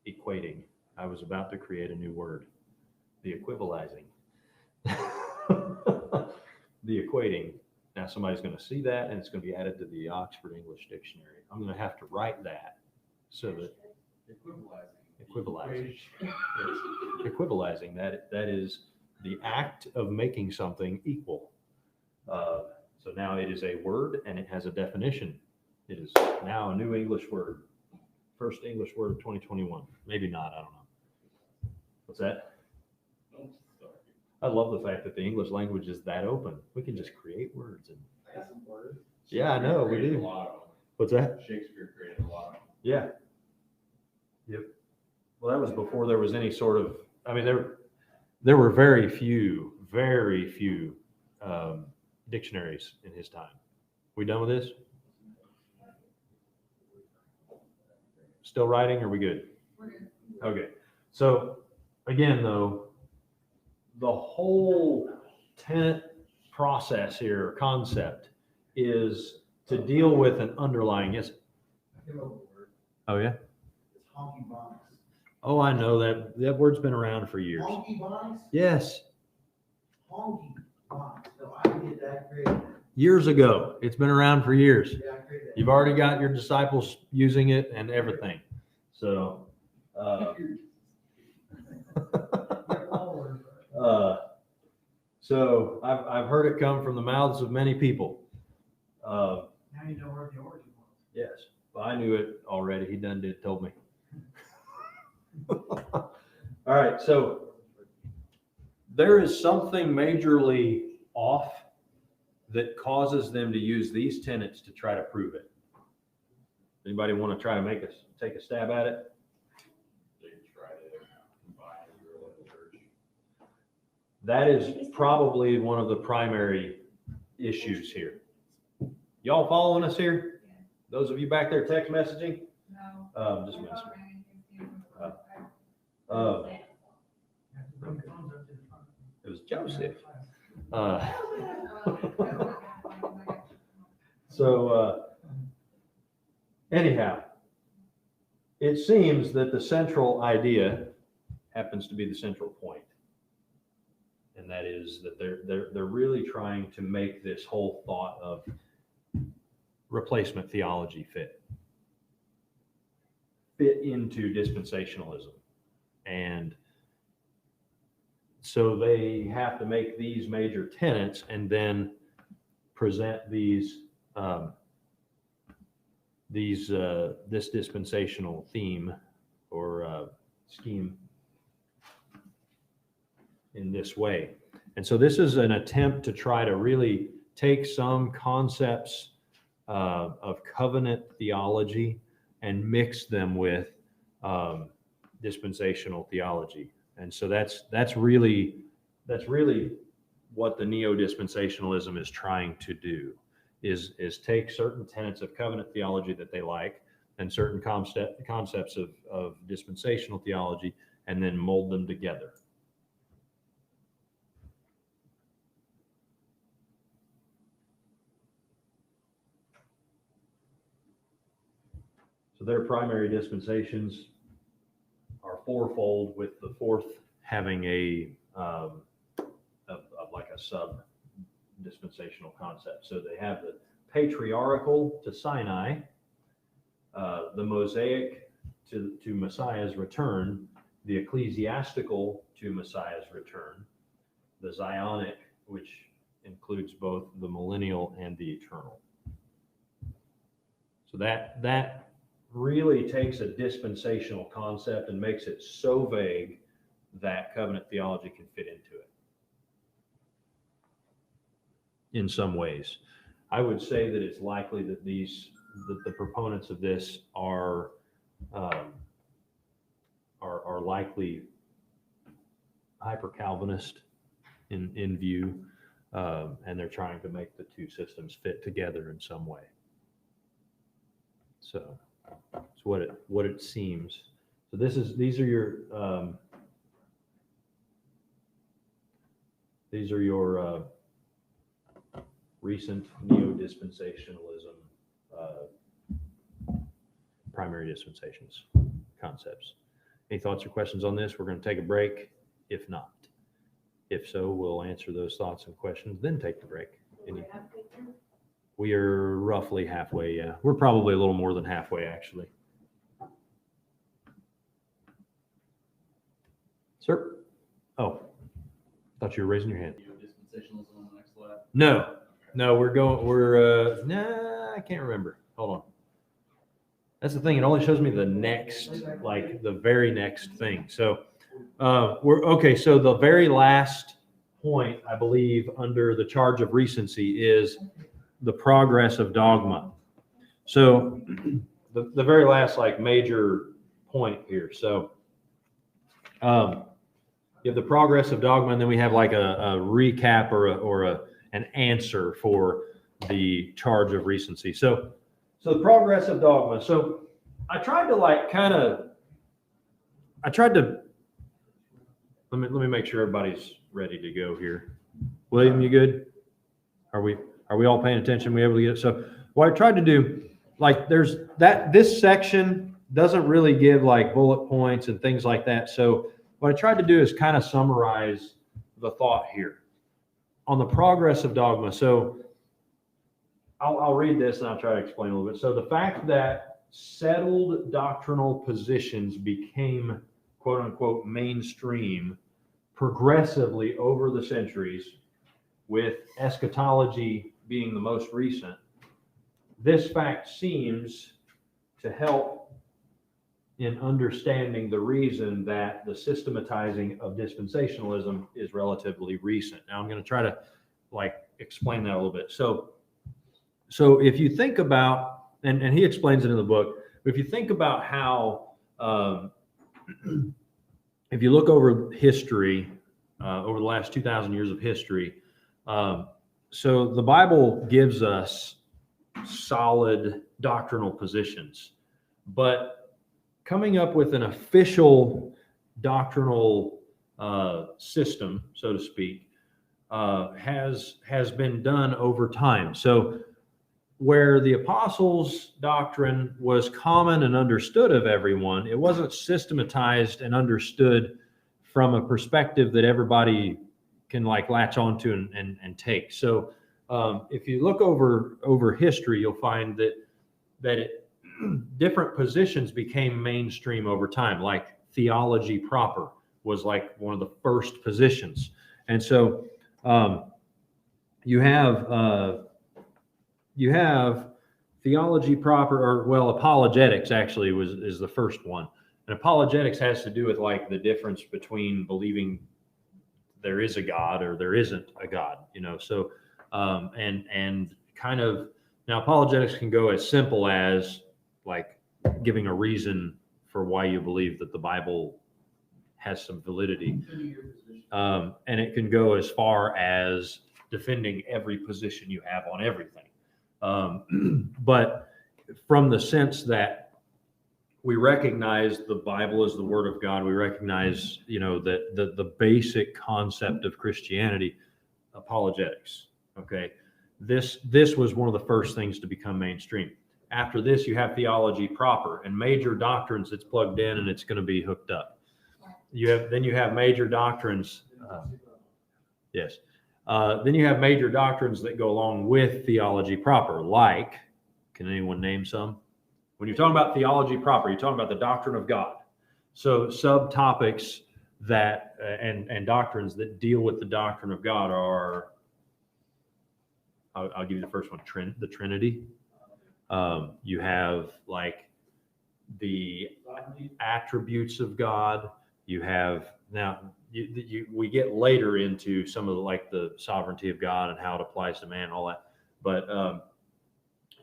equating. I was about to create a new word. The equivalizing. The equating. Now somebody's going to see that and it's going to be added to the Oxford English Dictionary. I'm going to have to write that so that equivalizing. Equivalizing. That is the act of making something equal. So now it is a word and it has a definition. It is now a new English word. First English word of 2021. Maybe not, I don't know. What's that? I love the fact that the English language is that open. We can just create words. I got some words. Yeah, I know, we Created do. a lot of them. What's that? Shakespeare created a lot of them. Yeah. Yep. Well, that was before there was any sort of, I mean, there were very few dictionaries in his time. We done with this? Still writing? Or are we good? We're good. Okay. So again, though, the whole tenet process here, concept, is to deal with an underlying, yes. I came up with a word. Oh yeah. It's honky bonks. Oh, I know that word's been around for years. Honky bonks? Yes, Honky bonks. No, I did that created. years ago. It's been around for years. Yeah, I created that. You've already got your disciples using it and everything. So, so I've heard it come from the mouths of many people. Now you know where the origin was. Yes, well, I knew it already. He done did, told me. All right, so there is something majorly off that causes them to use these tenets to try to prove it. Anybody want to try to take a stab at it? They tried to combine the early church. That is probably one of the primary issues here. Y'all following us here? Those of you back there text messaging? No. Just messing. You have to bring the phones up to the front. It was Joseph. So anyhow, it seems that the central idea happens to be the central point. And that is that they're really trying to make this whole thought of replacement theology fit into dispensationalism. And so they have to make these major tenets and then present this dispensational theme or scheme in this way. And so this is an attempt to try to really take some concepts of covenant theology and mix them with dispensational theology. And so that's really what the Neo-Dispensationalism is trying to do, is take certain tenets of covenant theology that they like and certain concepts of dispensational theology and then mold them together. So their primary dispensations are fourfold, with the fourth having like a sub dispensational concept. So they have the patriarchal to Sinai, the Mosaic to Messiah's return, the ecclesiastical to Messiah's return, the Zionic, which includes both the millennial and the eternal. So that really takes a dispensational concept and makes it so vague that covenant theology can fit into it in some ways. I would say that it's likely that the proponents of this are likely hyper-Calvinist in view, and they're trying to make the two systems fit together in some way. So it's what it seems. So these are your recent Neo-Dispensationalism primary dispensations concepts. Any thoughts or questions on this? We're going to take a break. If not, if so, we'll answer those thoughts and questions, then take the break. We are roughly halfway. Yeah, we're probably a little more than halfway, actually. Sir? Oh, thought you were raising your hand. Dispensationalism on the next slide. No, I can't remember. Hold on. That's the thing. It only shows me the next, like the very next thing. So we're okay. So the very last point, I believe, under the charge of recency is the progress of dogma. So the very last like major point here. So you have the progress of dogma, and then we have like a recap or an answer for the charge of recency. So the progress of dogma. So I tried to let me make sure everybody's ready to go here. William, you good? Are we all paying attention? We able to get it? So what I tried to do, like this section doesn't really give like bullet points and things like that. So what I tried to do is kind of summarize the thought here on the progress of dogma. So I'll read this and I'll try to explain a little bit. So the fact that settled doctrinal positions became quote unquote mainstream progressively over the centuries, with eschatology being the most recent, this fact seems to help in understanding the reason that the systematizing of dispensationalism is relatively recent. Now I'm going to try to explain that a little bit. So if you think about, and he explains it in the book, if you think about how, if you look over history, over the last 2,000 years of history, so the Bible gives us solid doctrinal positions, but coming up with an official doctrinal system, so to speak, has been done over time. So where the apostles' doctrine was common and understood of everyone, it wasn't systematized and understood from a perspective that everybody can latch onto and take. So if you look over history, you'll find that different positions became mainstream over time, like theology proper, was like one of the first positions. And so you have theology proper, or well, apologetics actually is the first one. And apologetics has to do with like the difference between believing there is a God or there isn't a God, you know. So and kind of now apologetics can go as simple as like giving a reason for why you believe that the Bible has some validity. And it can go as far as defending every position you have on everything. But from the sense that we recognize the Bible as the Word of God, we recognize, you know, that the basic concept of Christianity, apologetics. Okay, this was one of the first things to become mainstream. After this, you have theology proper and major doctrines that's plugged in and it's going to be hooked up. You have major doctrines. Yes. Then you have major doctrines that go along with theology proper, like, can anyone name some? When you're talking about theology proper, you're talking about the doctrine of God. So subtopics that and doctrines that deal with the doctrine of God are, I'll give you the first one, the Trinity. You have like the attributes of God. You have now we get later into some of the sovereignty of God and how it applies to man, all that. But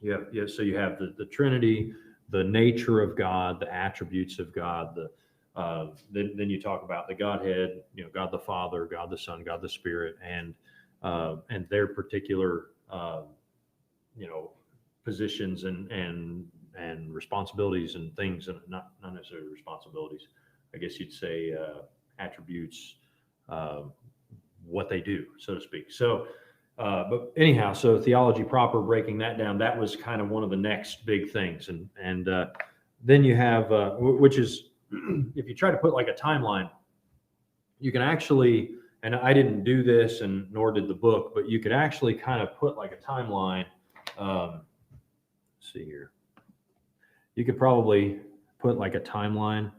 you have the Trinity, the nature of God, the attributes of God. Then you talk about the Godhead, you know, God the Father, God the Son, God the Spirit, and their particular you know, positions and responsibilities and things, and not necessarily responsibilities. I guess you'd say attributes, what they do, so to speak. So, but anyhow, so theology proper, breaking that down, that was kind of one of the next big things. And then you have, which is, if you try to put like a timeline, you can actually, and I didn't do this and nor did the book, but you could actually kind of put like a timeline. Let's see here. You could probably put like a timeline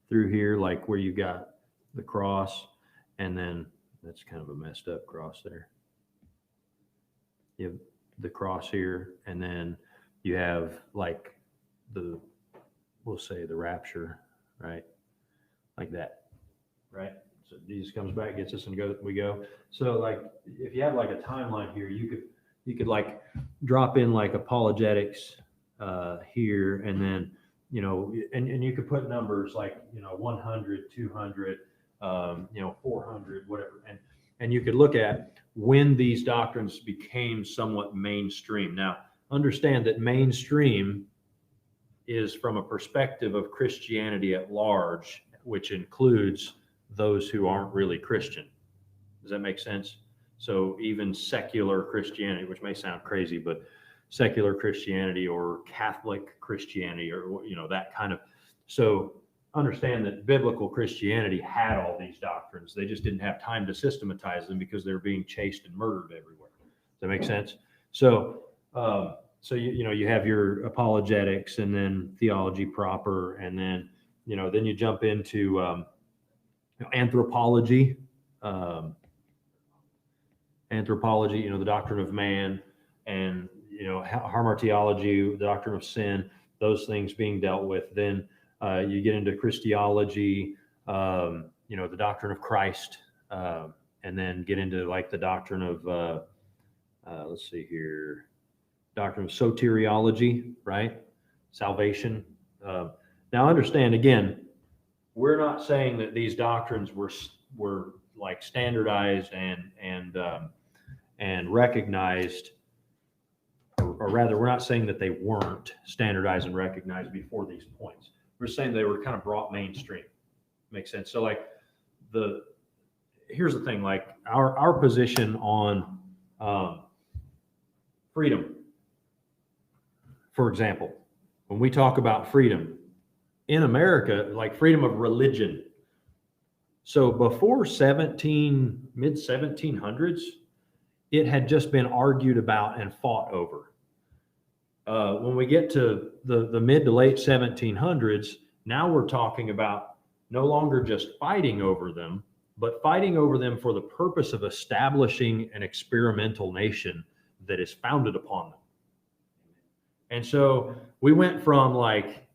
through here, like where you got the cross, and then that's kind of a messed up cross there. You have the cross here, and then you have like we'll say the rapture, right? Like that, right? So Jesus comes back, gets us, and we go. So like, if you have like a timeline here, you could like drop in like apologetics here, and then, you know, and you could put numbers like, you know, 100, 200, you know, 400, whatever. And you could look at when these doctrines became somewhat mainstream. Now, understand that mainstream is from a perspective of Christianity at large, which includes those who aren't really Christian. Does that make sense? So even secular Christianity, which may sound crazy, but secular Christianity or Catholic Christianity, or, you know, that kind of, so understand that biblical Christianity had all these doctrines. They just didn't have time to systematize them because they were being chased and murdered everywhere. Does that make sense? So, you know, you have your apologetics, and then theology proper, and then, you know, then you jump into anthropology. Anthropology, you know, the doctrine of man, and, you know, hamartiology, the doctrine of sin, those things being dealt with. Then you get into Christology, you know, the doctrine of Christ, and then get into like the doctrine of, let's see here, doctrine of soteriology, right? Salvation. Now understand, again, we're not saying that these doctrines were like standardized and recognized, or rather, we're not saying that they weren't standardized and recognized before these points. We're saying they were kind of brought mainstream. Makes sense? So like here's the thing, like our position on freedom, for example, when we talk about freedom in America, like freedom of religion. So before mid 1700s, it had just been argued about and fought over. When we get to the mid to late 1700s, now we're talking about no longer just fighting over them, but fighting over them for the purpose of establishing an experimental nation that is founded upon them. And so we went from like,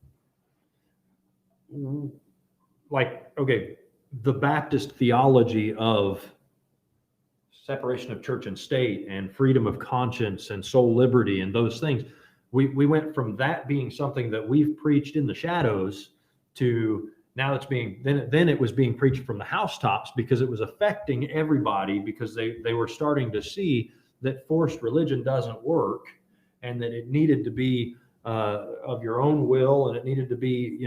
okay, the Baptist theology of separation of church and state and freedom of conscience and soul liberty and those things. We went from that being something that we've preached in the shadows to now it's being, then it was being preached from the housetops because it was affecting everybody, because they were starting to see that forced religion doesn't work and that it needed to be of your own will, and it needed to be,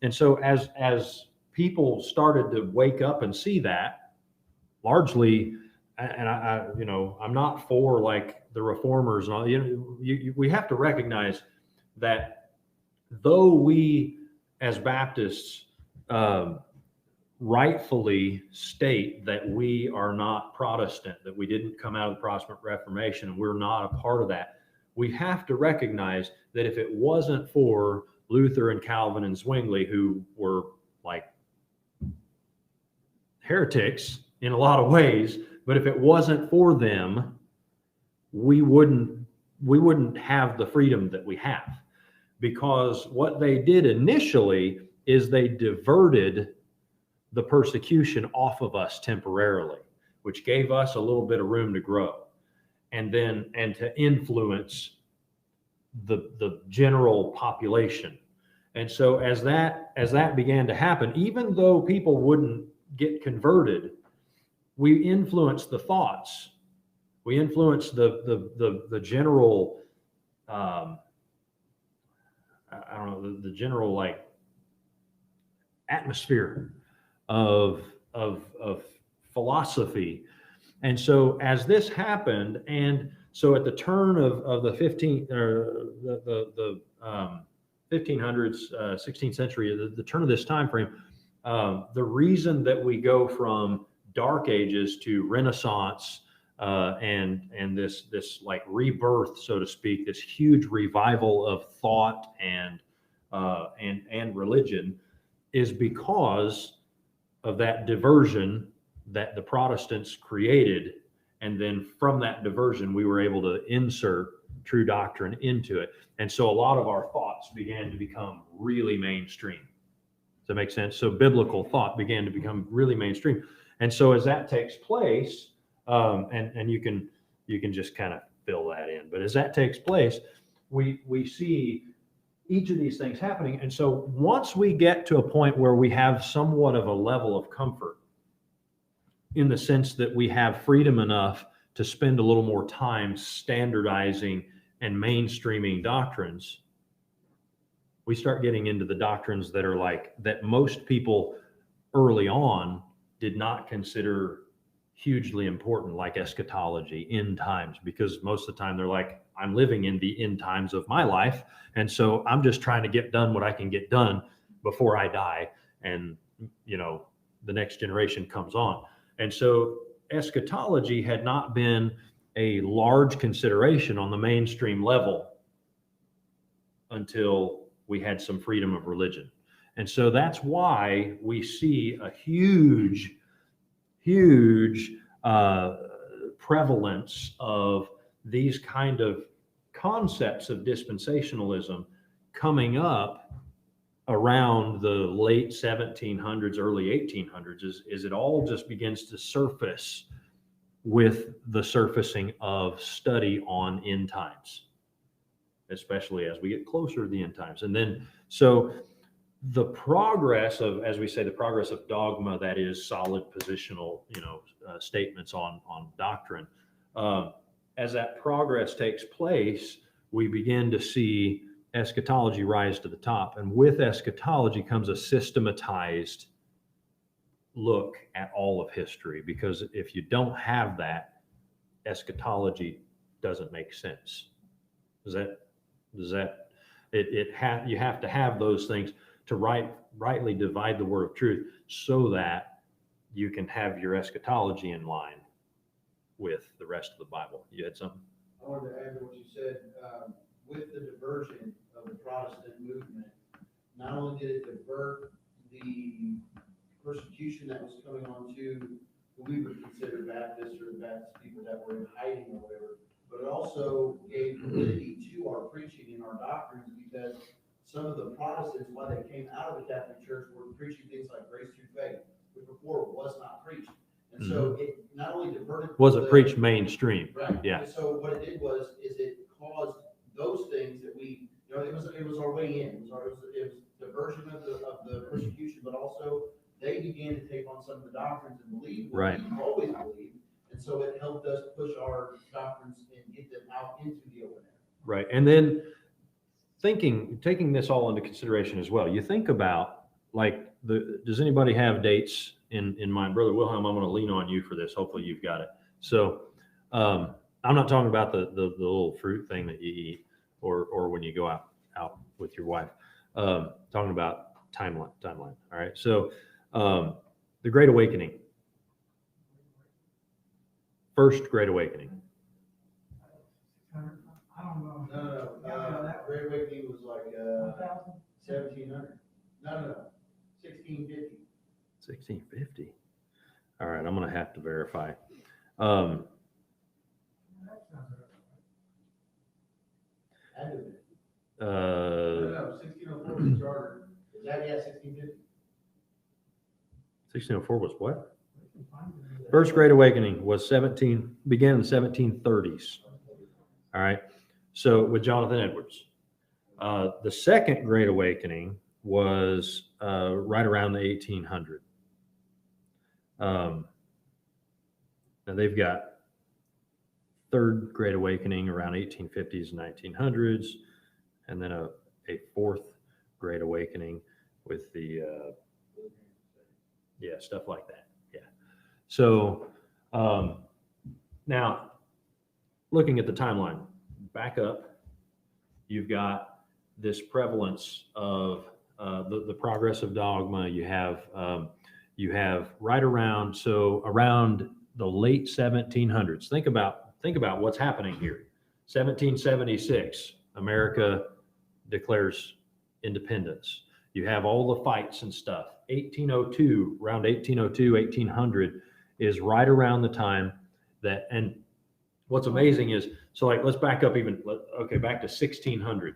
and so as people started to wake up and see that, largely, and I'm not for like the reformers and all, we have to recognize that though we as Baptists rightfully state that we are not Protestant, that we didn't come out of the Protestant Reformation and we're not a part of that, we have to recognize that if it wasn't for Luther and Calvin and Zwingli, who were like heretics in a lot of ways, but if it wasn't for them, we wouldn't have the freedom that we have. Because what they did initially is they diverted the persecution off of us temporarily, which gave us a little bit of room to grow and to influence the general population. And so as that began to happen, even though people wouldn't get converted, we influenced the thoughts. We influenced the general, I don't know, the general like atmosphere of philosophy. And so as this happened, and so at the turn of the 1500s, 16th century, the turn of this time frame, the reason that we go from Dark Ages to Renaissance and this like rebirth, so to speak, this huge revival of thought and religion, is because of that diversion that the Protestants created. And then from that diversion, we were able to insert true doctrine into it. And so a lot of our thoughts began to become really mainstream. Does that make sense? So biblical thought began to become really mainstream. And so as that takes place, and you can just kind of fill that in, but as that takes place, we see each of these things happening. And so once we get to a point where we have somewhat of a level of comfort, in the sense that we have freedom enough to spend a little more time standardizing and mainstreaming doctrines, we start getting into the doctrines that are like, that most people early on did not consider hugely important, like eschatology, end times, because most of the time they're like, I'm living in the end times of my life, and so I'm just trying to get done what I can get done before I die, and the next generation comes on. And so eschatology had not been a large consideration on the mainstream level until we had some freedom of religion. And so that's why we see a huge prevalence of these kind of concepts of dispensationalism coming up around the late 1700s, early 1800s, is it all just begins to surface with the surfacing of study on end times, especially as we get closer to the end times. And then, so the progress of, as we say, the progress of dogma, that is solid positional, statements on doctrine. As that progress takes place, we begin to see eschatology rise to the top. And with eschatology comes a systematized look at all of history, because if you don't have that, eschatology doesn't make sense. You have to have those things to rightly divide the word of truth, so that you can have your eschatology in line with the rest of the Bible. You had something? I wanted to add to what you said, with the diversion of the Protestant movement. Not only did it divert the persecution that was coming on to who we would consider Baptists or Baptist people that were in hiding or whatever. But it also gave validity to our preaching and our doctrines, because some of the Protestants, while they came out of the Catholic Church, were preaching things like grace through faith, which before was not preached. And so it not only diverted. Wasn't preached mainstream. Right. Yeah. And so what it did was, is it caused those things that we, you know, it was our way in. It was diversion of the persecution, but also they began to take on some of the doctrines and believe what Right. we always believed. And so it helped us push our doctrines and get them out into the open air. Right. And then taking this all into consideration as well, you think about, like, does anybody have dates in mind? Brother Wilhelm, I'm going to lean on you for this. Hopefully you've got it. So I'm not talking about the little fruit thing that you eat or when you go out with your wife. Talking about timeline. All right. So the Great Awakening. First Great Awakening. I don't know. No, Great Awakening was like 1,000? 1700. No, 1650. 1650. All right. I'm going to have to verify. That sounds right. Had to be. Uh, 1604 was charter. Is that, yeah, 1650? 1604 was what? We can find it. First Great Awakening began in the 1730s. All right. So with Jonathan Edwards. The Second Great Awakening was right around the 1800. Now they've got Third Great Awakening around 1850s and 1900s, and then a Fourth Great Awakening with the stuff like that. Yeah. So now looking at the timeline, back up, you've got this prevalence of the progress of dogma. You have right around the late 1700s. Think about what's happening here. 1776, America declares independence. You have all the fights and stuff. 1802, around 1802, 1800 is right around the time that, and what's amazing is, so like, let's back up back to 1600,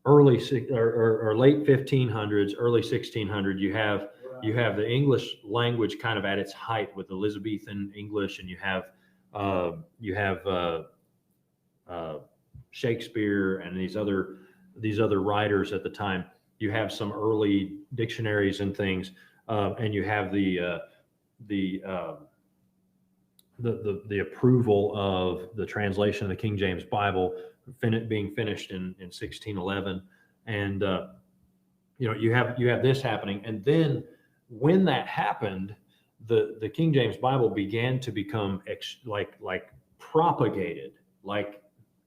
early or late 1500s, early 1600, you have the English language kind of at its height with Elizabethan English, and you have Shakespeare and these other writers at the time. You have some early dictionaries and things, and you have the approval of the translation of the King James Bible being finished in 1611, and you have this happening, and then when that happened, the King James Bible began to become like propagated, like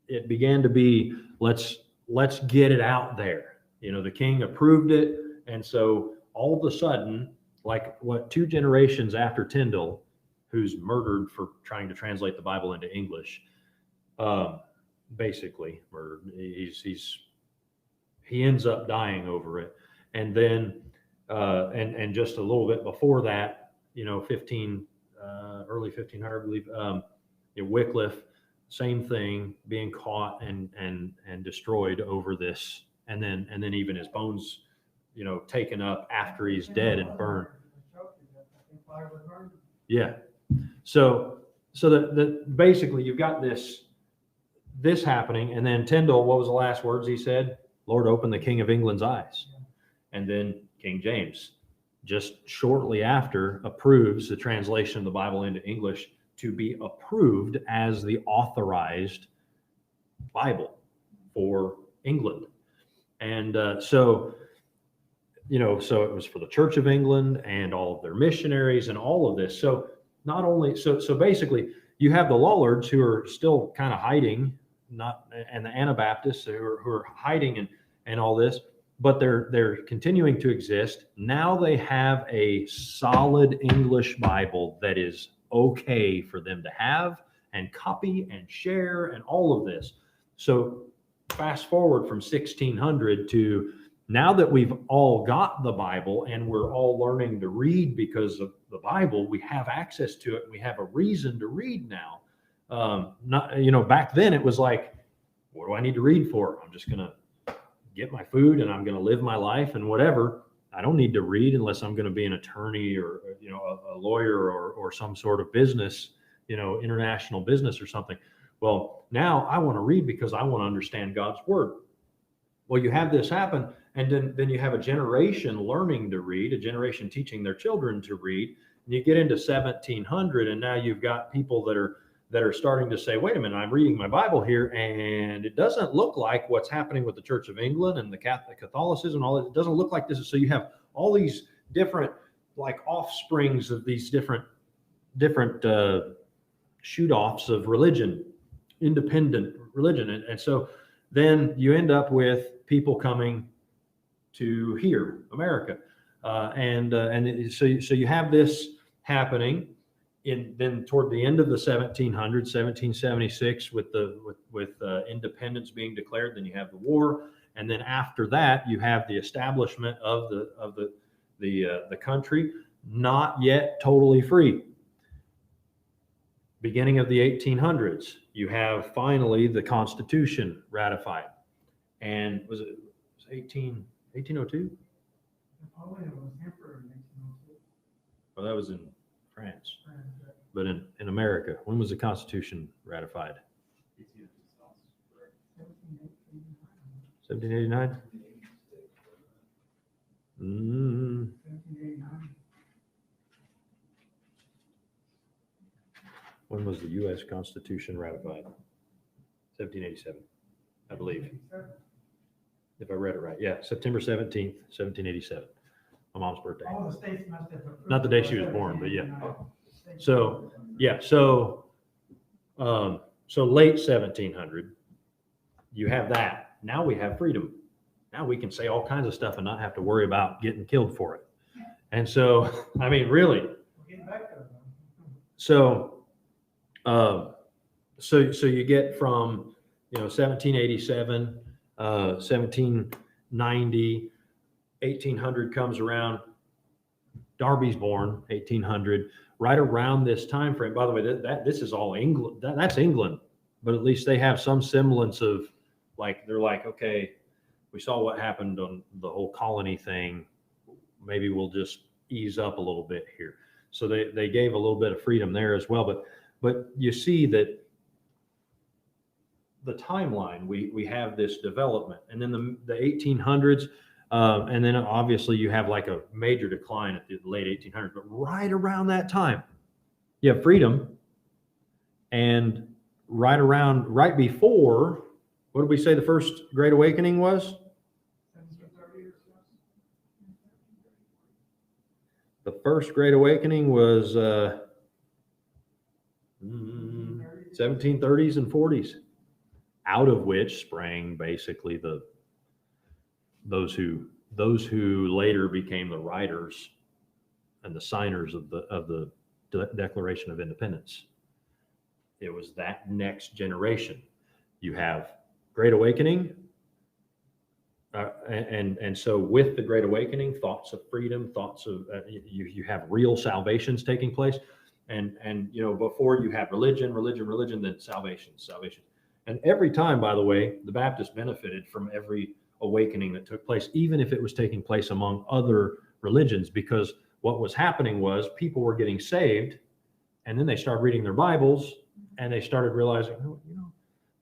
it began to be let's get it out there. The king approved it, and so all of a sudden, like 2 generations after Tyndale, who's murdered for trying to translate the Bible into English, basically murdered. He ends up dying over it, and then and just a little bit before that, early 1500, I believe, Wycliffe, same thing, being caught and destroyed over this, and then even his bones, taken up after he's dead and burned. Yeah. So that basically you've got this happening, and then Tyndale, what was the last words he said? Lord, open the King of England's eyes. And then King James, just shortly after, approves the translation of the Bible into English to be approved as the authorized Bible for England. And so it was for the Church of England and all of their missionaries and all of this. So not only, so basically you have the Lollards who are still kind of hiding, and the Anabaptists who are hiding and all this, but they're continuing to exist. Now they have a solid English Bible that is okay for them to have and copy and share and all of this. So fast forward from 1600 to Now that we've all got the Bible and we're all learning to read because of the Bible, we have access to it. We have a reason to read now. Back then it was like, what do I need to read for? I'm just going to get my food and I'm going to live my life and whatever. I don't need to read unless I'm going to be an attorney or, a lawyer or some sort of business, international business or something. Well, now I want to read because I want to understand God's word. Well, you have this happen, and then you have a generation learning to read, a generation teaching their children to read, and you get into 1700, and now you've got people that are starting to say, wait a minute, I'm reading my Bible here, and it doesn't look like what's happening with the Church of England and the Catholicism and all that. It doesn't look like this. So you have all these different like offsprings of these different shoot-offs of religion, independent religion. And so then you end up with people coming to here, America. So you have this happening then toward the end of the 1700s, 1776, with independence being declared. Then you have the war. And then after that, you have the establishment of the country, not yet totally free. Beginning of the 1800s, you have finally the Constitution ratified. And was it 1802? Napoleon was emperor in 1802. Well, that was in France. But in America, when was the Constitution ratified? 1789? 1789. When was the U.S. Constitution ratified? 1787, I believe. If I read it right. Yeah, September 17th, 1787. My mom's birthday. All the states must have approved. Not the day she was born, but yeah. 1789. So, yeah, so late 1700, you have that. Now we have freedom. Now we can say all kinds of stuff and not have to worry about getting killed for it. And so, I mean, really. We're getting back there, though. So you get from 1787, 1790, 1800 comes around. Darby's born 1800. Right around this time frame. By the way, this is all England. That's England, but at least they have some semblance of they're like, okay, we saw what happened on the whole colony thing. Maybe we'll just ease up a little bit here. So they gave a little bit of freedom there as well. But you see that the timeline, we have this development, and then the 1800s, and then obviously you have like a major decline at the late 1800s. But right around that time, you have freedom, and right before, what did we say the first Great Awakening was? 1730 or so. The first Great Awakening was 1730s and 40s, out of which sprang basically those who later became the writers and the signers of the Declaration of Independence. It was that next generation. You have Great Awakening, and so with the Great Awakening, thoughts of freedom, thoughts of you have real salvations taking place, and before you have religion, then salvation. And every time, by the way, the Baptists benefited from every awakening that took place, even if it was taking place among other religions, because what was happening was people were getting saved, and then they started reading their Bibles, and they started realizing,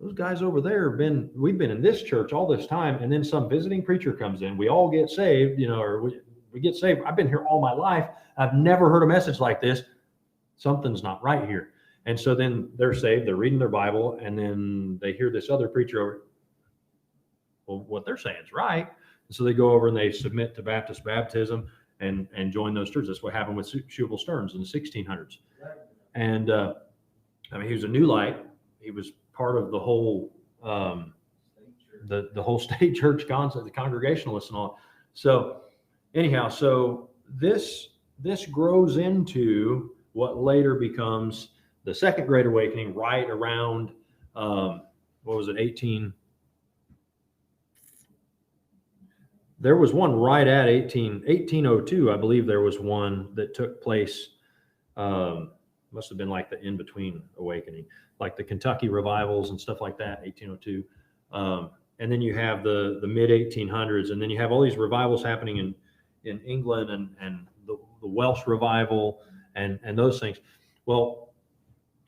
those guys over there we've been in this church all this time, and then some visiting preacher comes in, we all get saved, or we get saved. I've been here all my life. I've never heard a message like this. Something's not right here. And so then they're saved, they're reading their Bible, and then they hear this other preacher over. Well, what they're saying is right. And so they go over and they submit to Baptist baptism and join those churches. That's what happened with Shubal Stearns in the 1600s. And he was a new light. He was part of the whole the whole state church concept, the Congregationalists and all. So anyhow, so this grows into what later becomes the Second Great Awakening, right around 18 there was one right at 1802, I believe there was one that took place, must have been like the in-between awakening, like the Kentucky revivals and stuff like that, 1802. And then you have the mid-1800s, and then you have all these revivals happening in England and the Welsh revival and those things. Well,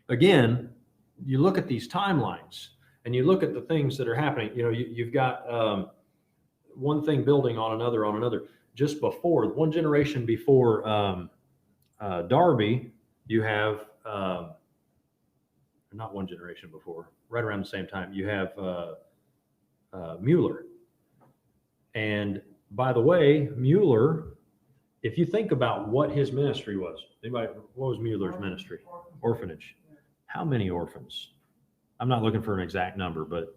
again, you look at these timelines and you look at the things that are happening. You know, you've got one thing building on another. Just before, one generation before Darby, you have, not one generation before, right around the same time, you have Mueller. And by the way, Mueller, if you think about what his ministry was, what was Mueller's ministry? Orphanage. How many orphans? I'm not looking for an exact number, but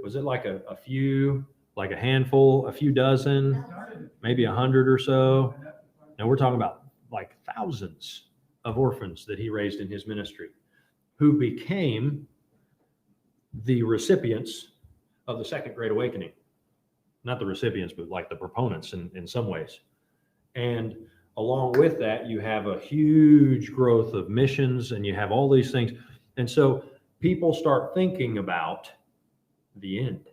was it like a few, like a handful, a few dozen, maybe 100 or so? Now we're talking about like thousands of orphans that he raised in his ministry, who became the recipients of the Second Great Awakening. Not the recipients, but like the proponents in some ways. And along with that, you have a huge growth of missions and you have all these things. And so people start thinking about the end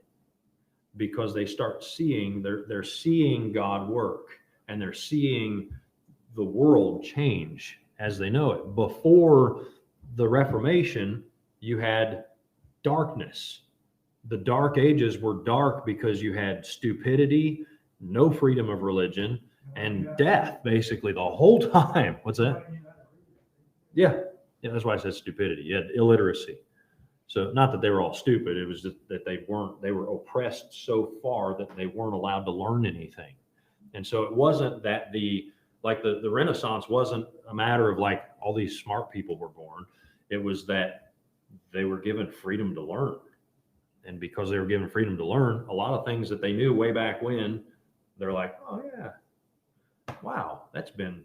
because they start seeing, they're seeing God work and they're seeing the world change as they know it. Before the Reformation, you had darkness. The Dark Ages were dark because you had stupidity, no freedom of religion, and death basically the whole time. What's that? Yeah, that's why I said stupidity. You had illiteracy. So not that they were all stupid, it was just that they were oppressed so far that they weren't allowed to learn anything. And so it wasn't that the Renaissance wasn't a matter of like all these smart people were born. It was that they were given freedom to learn. And because they were given freedom to learn, a lot of things that they knew way back when, they're like, oh yeah, wow, that's been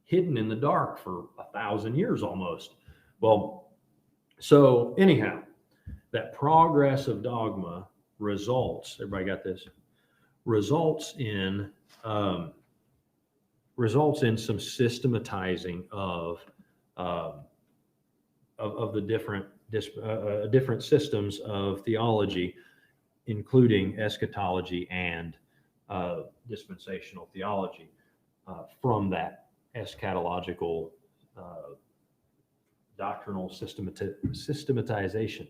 hidden in the dark for 1,000 years almost. Well, so anyhow, that progress of dogma results, everybody got this? Results in some systematizing of the different systems of theology, including eschatology and dispensational theology, from that eschatological doctrinal systematization.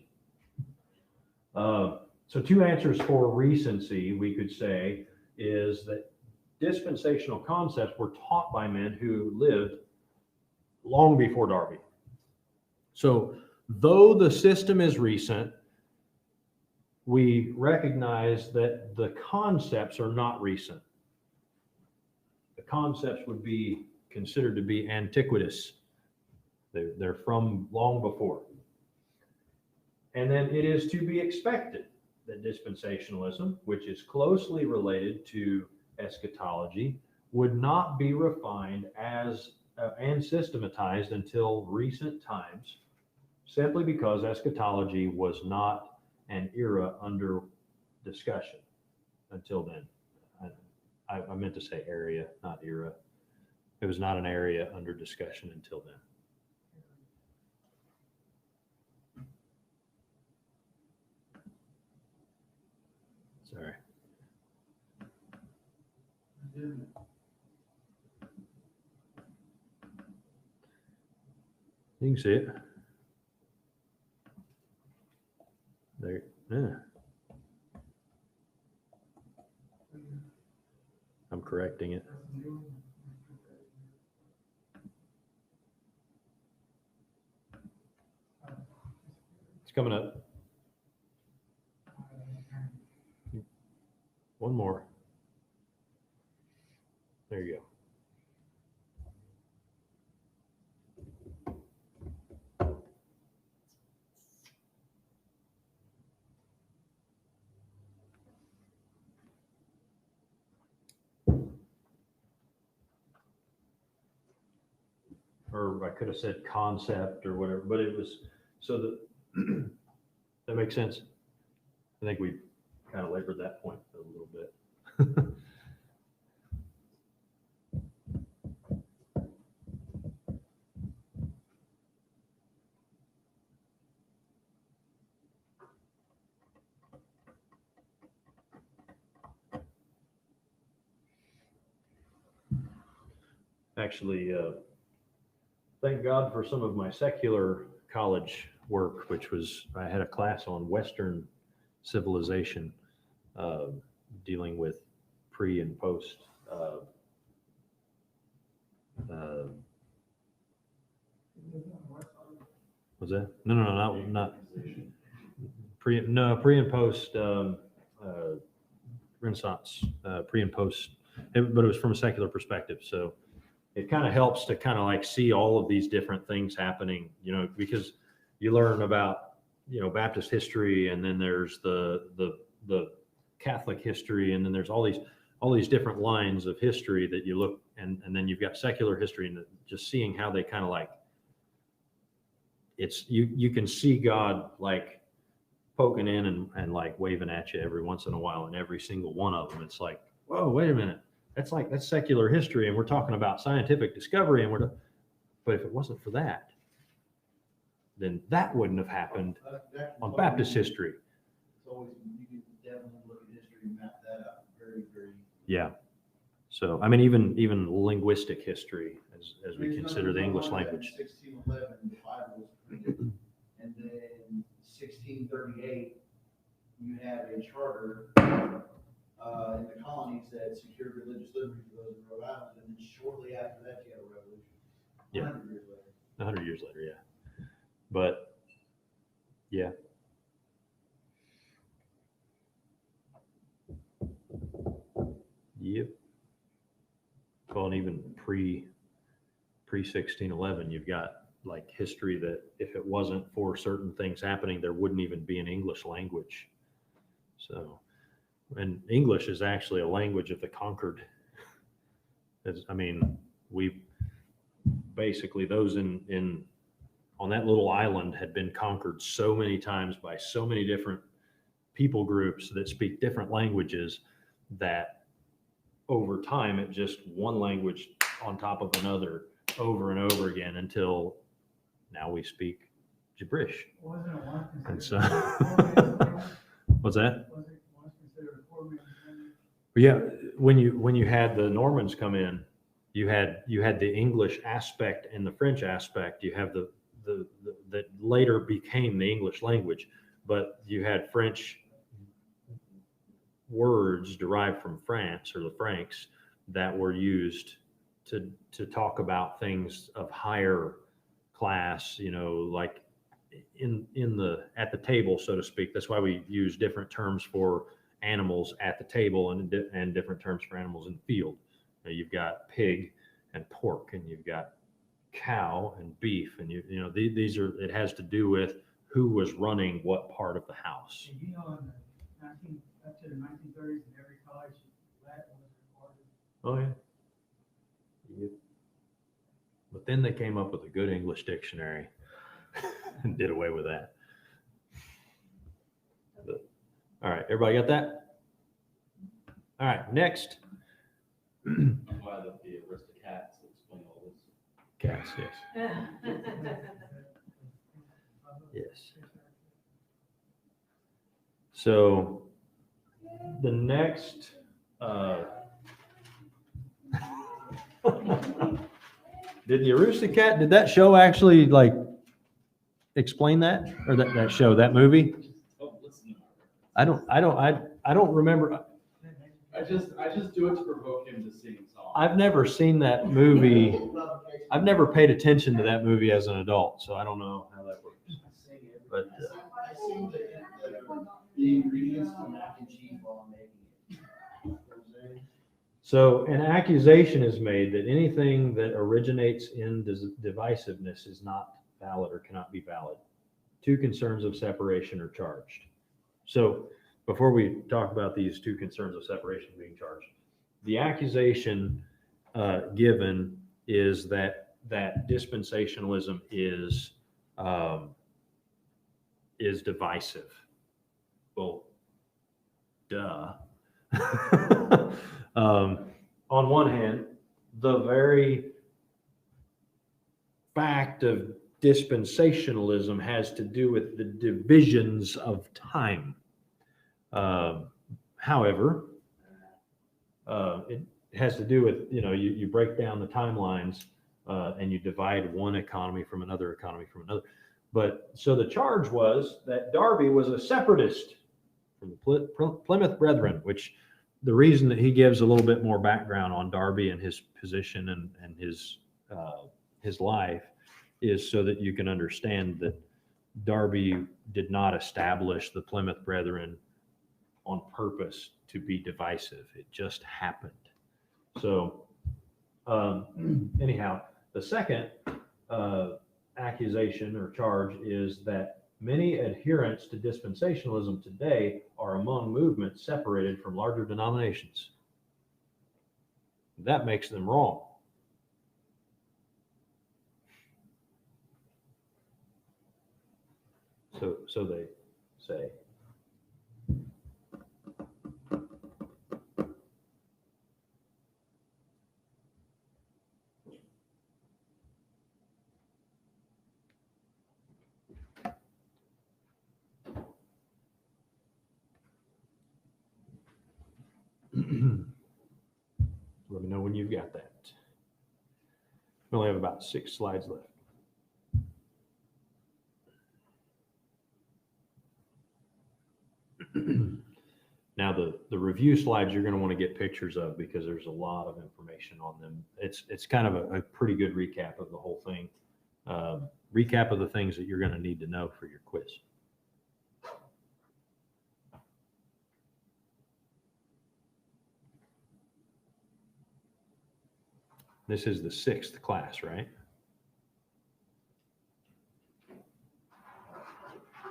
So two answers for recency, we could say, is that dispensational concepts were taught by men who lived long before Darby. So though the system is recent, we recognize that the concepts are not recent. The concepts would be considered to be antiquitous. They're from long before. And then it is to be expected that dispensationalism, which is closely related to eschatology, would not be refined as and systematized until recent times, simply because eschatology was not an era under discussion until then. I meant to say area, not era. It was not an area under discussion until then. Sorry. You can see it. There, yeah. I'm correcting it. It's coming up. One more. There you go. Or I could have said concept or whatever, but it was so that that makes sense. I think we kind of labored that point a little bit. Actually, thank God for some of my secular college work, which was, I had a class on Western civilization, dealing with pre and post. Was that? No, not pre and post Renaissance, pre and post, but it was from a secular perspective. So it kind of helps to kind of like see all of these different things happening, because you learn about, Baptist history, and then there's the Catholic history, and then there's all these different lines of history that you look, and then you've got secular history, and just seeing how they kind of like, it's, you can see God like poking in and like waving at you every once in a while, and every single one of them, it's like, whoa, wait a minute. That's secular history, and we're talking about scientific discovery, and but if it wasn't for that, then that wouldn't have happened on Baptist history. It's always, you can definitely look at history and map that out very, very. Yeah. So, I mean, even linguistic history, as we consider the English language. 1611, the Bible was printed, and then 1638, you had a charter in the colonies that secured religious liberty for those in Rhode Island, and then shortly after that, you had a revolution. Yeah. 100 years later. 100 years later, yeah. But, yeah. Yep. Well, and even pre 1611, you've got like history that if it wasn't for certain things happening, there wouldn't even be an English language. So, and English is actually a language of the conquered. We basically, those in on that little island had been conquered so many times by so many different people groups that speak different languages that over time it just one language on top of another over and over again until now we speak gibberish. Wasn't it once And considered so, a four-man language? what's that? Was it once considered a four-man language? Yeah, when you had the Normans come in, you had the English aspect and the French aspect. You have the that later became the English language, but you had French words derived from France or the Franks that were used to talk about things of higher class, like at the table, so to speak. That's why we use different terms for animals at the table and different terms for animals in the field. You've got pig and pork, and you've got cow and beef, and these are, it has to do with who was running what part of the house. And in the up to the 1930s, in every college, Latin was recorded. Oh yeah. Yep. But then they came up with a good English dictionary and did away with that. But, all right, everybody got that? All right, next. I'm glad that the Aristocats explain all this. Cats, yes. Yes. So the next, did the Aristocats, did that show actually like explain that, or that show, that movie? Oh, listen. I don't remember. I just do it to provoke him to sing songs. I've never seen that movie. I've never paid attention to that movie as an adult, so I don't know how that works. But I assume that the ingredients to mac and cheese while I'm making it. You know what I'm saying? so an accusation is made that anything that originates in divisiveness is not valid or cannot be valid. Two concerns of separation are charged. So before we talk about these two concerns of separation being charged, the accusation given is that dispensationalism is divisive. Well, duh. On one hand, the very fact of dispensationalism has to do with the divisions of time. However, it has to do with, you break down the timelines and you divide one economy from another economy from another. But so the charge was that Darby was a separatist from the Plymouth Brethren, which the reason that he gives a little bit more background on Darby and his position and his life is so that you can understand that Darby did not establish the Plymouth Brethren on purpose to be divisive. It just happened. So anyhow, the second accusation or charge is that many adherents to dispensationalism today are among movements separated from larger denominations. That makes them wrong. So they say. Let me know when you've got that. We only have about 6 slides left. Now the review slides you're going to want to get pictures of because there's a lot of information on them. It's kind of a pretty good recap of the whole thing. Recap of the things that you're going to need to know for your quiz. This is the 6th class, right?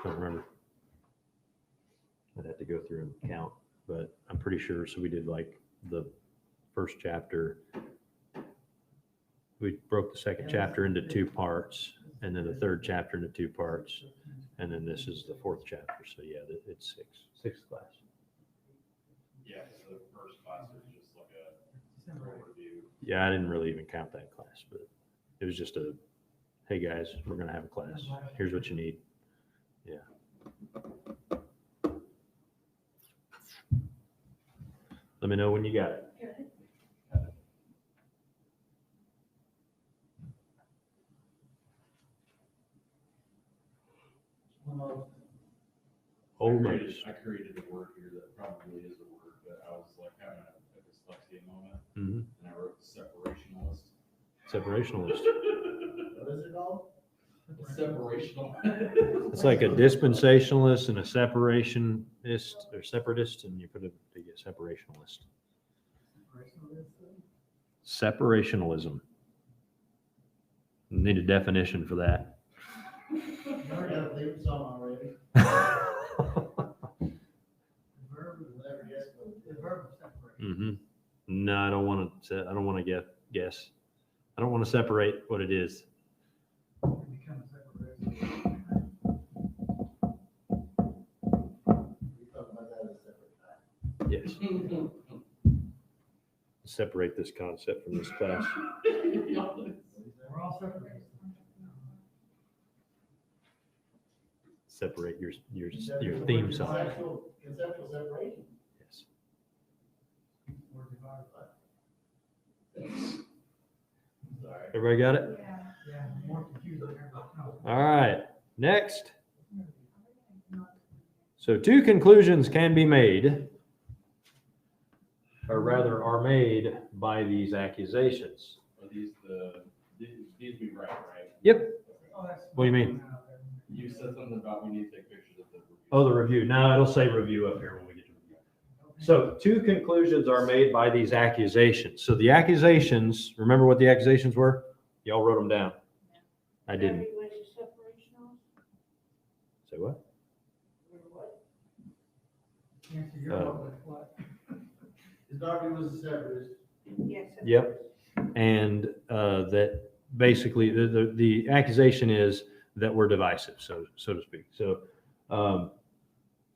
Don't remember. I'd have to go through and count, but I'm pretty sure. So we did like the first chapter. We broke the second chapter into 2 parts, and then the third chapter into 2 parts, and then this is the 4th chapter. So yeah, it's 6th class. Yeah, so the first class is just like a overview. Yeah, I didn't really even count that class, but it was just hey guys, we're gonna have a class. Here's what you need. Yeah. Let me know when you got it. I created a word here that probably is a word, but I was like having a dyslexia moment, and I wrote separationalist. Separationalist. What is it called? Separational. It's like a dispensationalist and a separationist or separatist, and you put it together, separationalist. Separationalism. Need a definition for that. I got a theme song already. No, I don't want to. I don't want to guess. I don't want to separate what it is. Yes. Separate this concept from this class. We're all separated. Separate your theme song. Conceptual separation. Yes. We're divided. Sorry. Everybody got it? Yeah, more confusing than everybody else. All right. Next. So 2 conclusions can be made, or rather are made by these accusations. Are these we write, right? Yep. Oh, that's- What do you mean? You said something about we need to take pictures of the review. Oh, the review. No, it'll say review up here when we get to review. So 2 conclusions are made by these accusations. So the accusations, remember what the accusations were? Y'all wrote them down. I didn't. Darby was a separationalist. Say what? Answer your what? Darby was a separatist. Yes. Yep. And that basically the accusation is that we're divisive, so to speak. So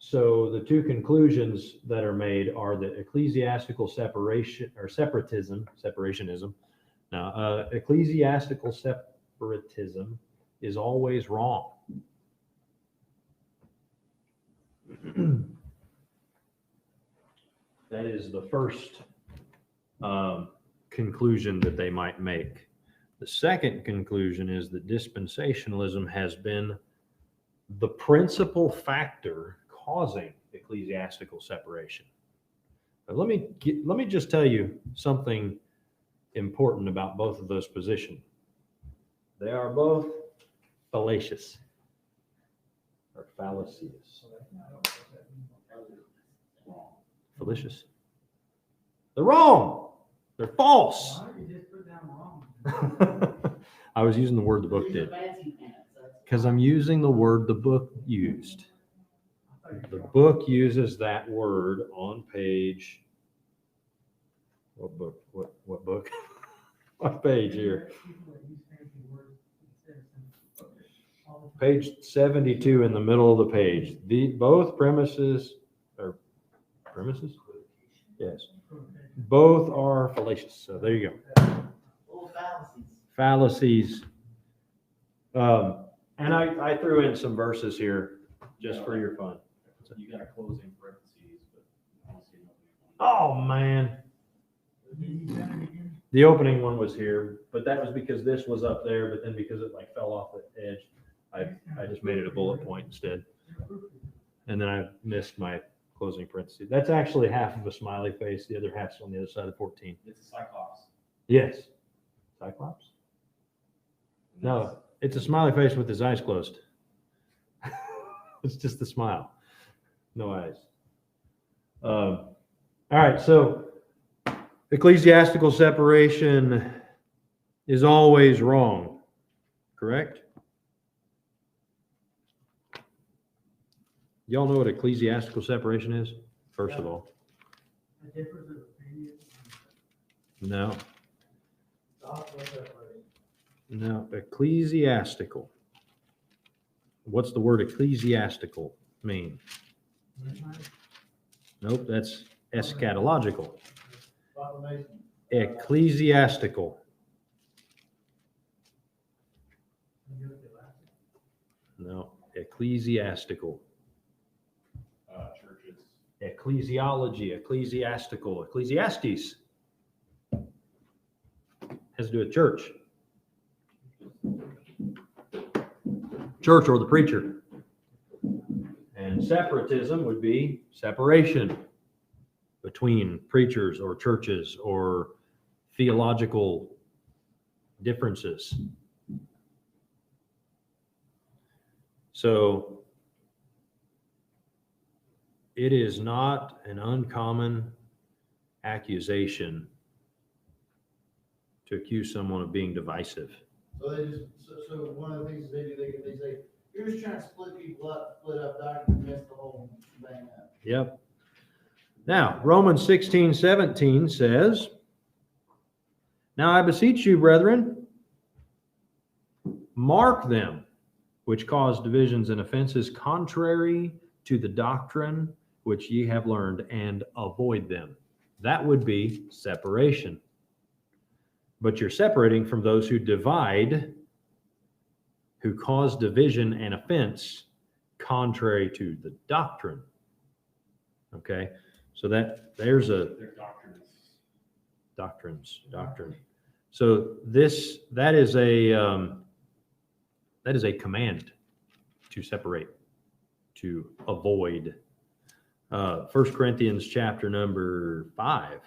So the two conclusions that are made are that ecclesiastical separation or separationism. Now, ecclesiastical separatism is always wrong. That is the first conclusion that they might make. The second conclusion is that dispensationalism has been the principal factor causing ecclesiastical separation. But let me just tell you something important about both of those positions. They are both fallacious or fallacious. Fallacious. They're wrong. They're false. Why don't you just put down wrong? I was using the word the book did. Because I'm using the word the book used. The book uses that word on page. What book? What book? What page here? Page 72 in the middle of the page. Both premises are premises? Yes. Both are fallacious. So there you go. Fallacies. And I threw in some verses here just for your fun. You got a closing parentheses, but I don't see nothing. Oh, man. The opening one was here, but that was because this was up there, but then because it like fell off the edge, I just made it a bullet point instead. And then I missed my closing parentheses. That's actually half of a smiley face. The other half's on the other side of 14. It's a cyclops. Yes. Cyclops? No, it's a smiley face with his eyes closed. It's just a smile. No eyes. All right, so ecclesiastical separation is always wrong, correct? Y'all know what ecclesiastical separation is, first of all? A difference of opinion. No. No, ecclesiastical. What's the word ecclesiastical mean? Nope, that's eschatological. Ecclesiastical. No, ecclesiastical. Churches. Ecclesiology, ecclesiastical, Ecclesiastes. Has to do with church. Church or the preacher. And separatism would be separation between preachers or churches or theological differences. So it is not an uncommon accusation to accuse someone of being divisive. So they just, so one of the things they do, they say, you're just trying to split people up, split up doctrine, mess the whole thing up. Yep. Now, Romans 16:17 says, now I beseech you, brethren, mark them which cause divisions and offenses contrary to the doctrine which ye have learned, and avoid them. That would be separation. But you're separating from those who divide, who cause division and offense contrary to the doctrine. Okay, so there's a Their doctrine. doctrine. So that is a command to separate, to avoid. 1 Corinthians chapter number 5,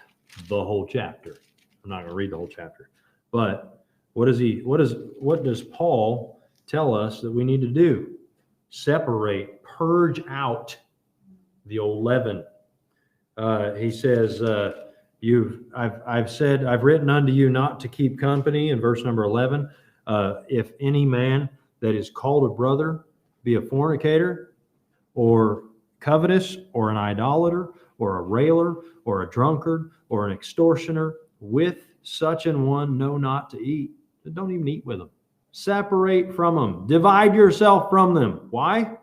the whole chapter. I'm not going to read the whole chapter, but what does Paul tell us that we need to do? Separate, purge out the old leaven. He says, I've written unto you not to keep company in verse number 11. If any man that is called a brother be a fornicator or covetous or an idolater or a railer or a drunkard or an extortioner, with such an one know not to eat. Don't even eat with them. Separate from them. Divide yourself from them. Why?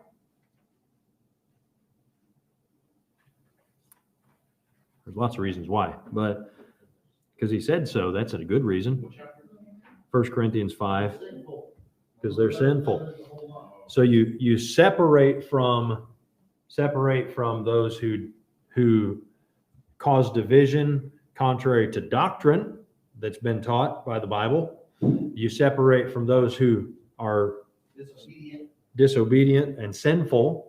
There's lots of reasons why, but because he said so, that's a good reason. 1 Corinthians 5, because they're sinful. So you separate from those who cause division contrary to doctrine that's been taught by the Bible. You separate from those who are disobedient and sinful.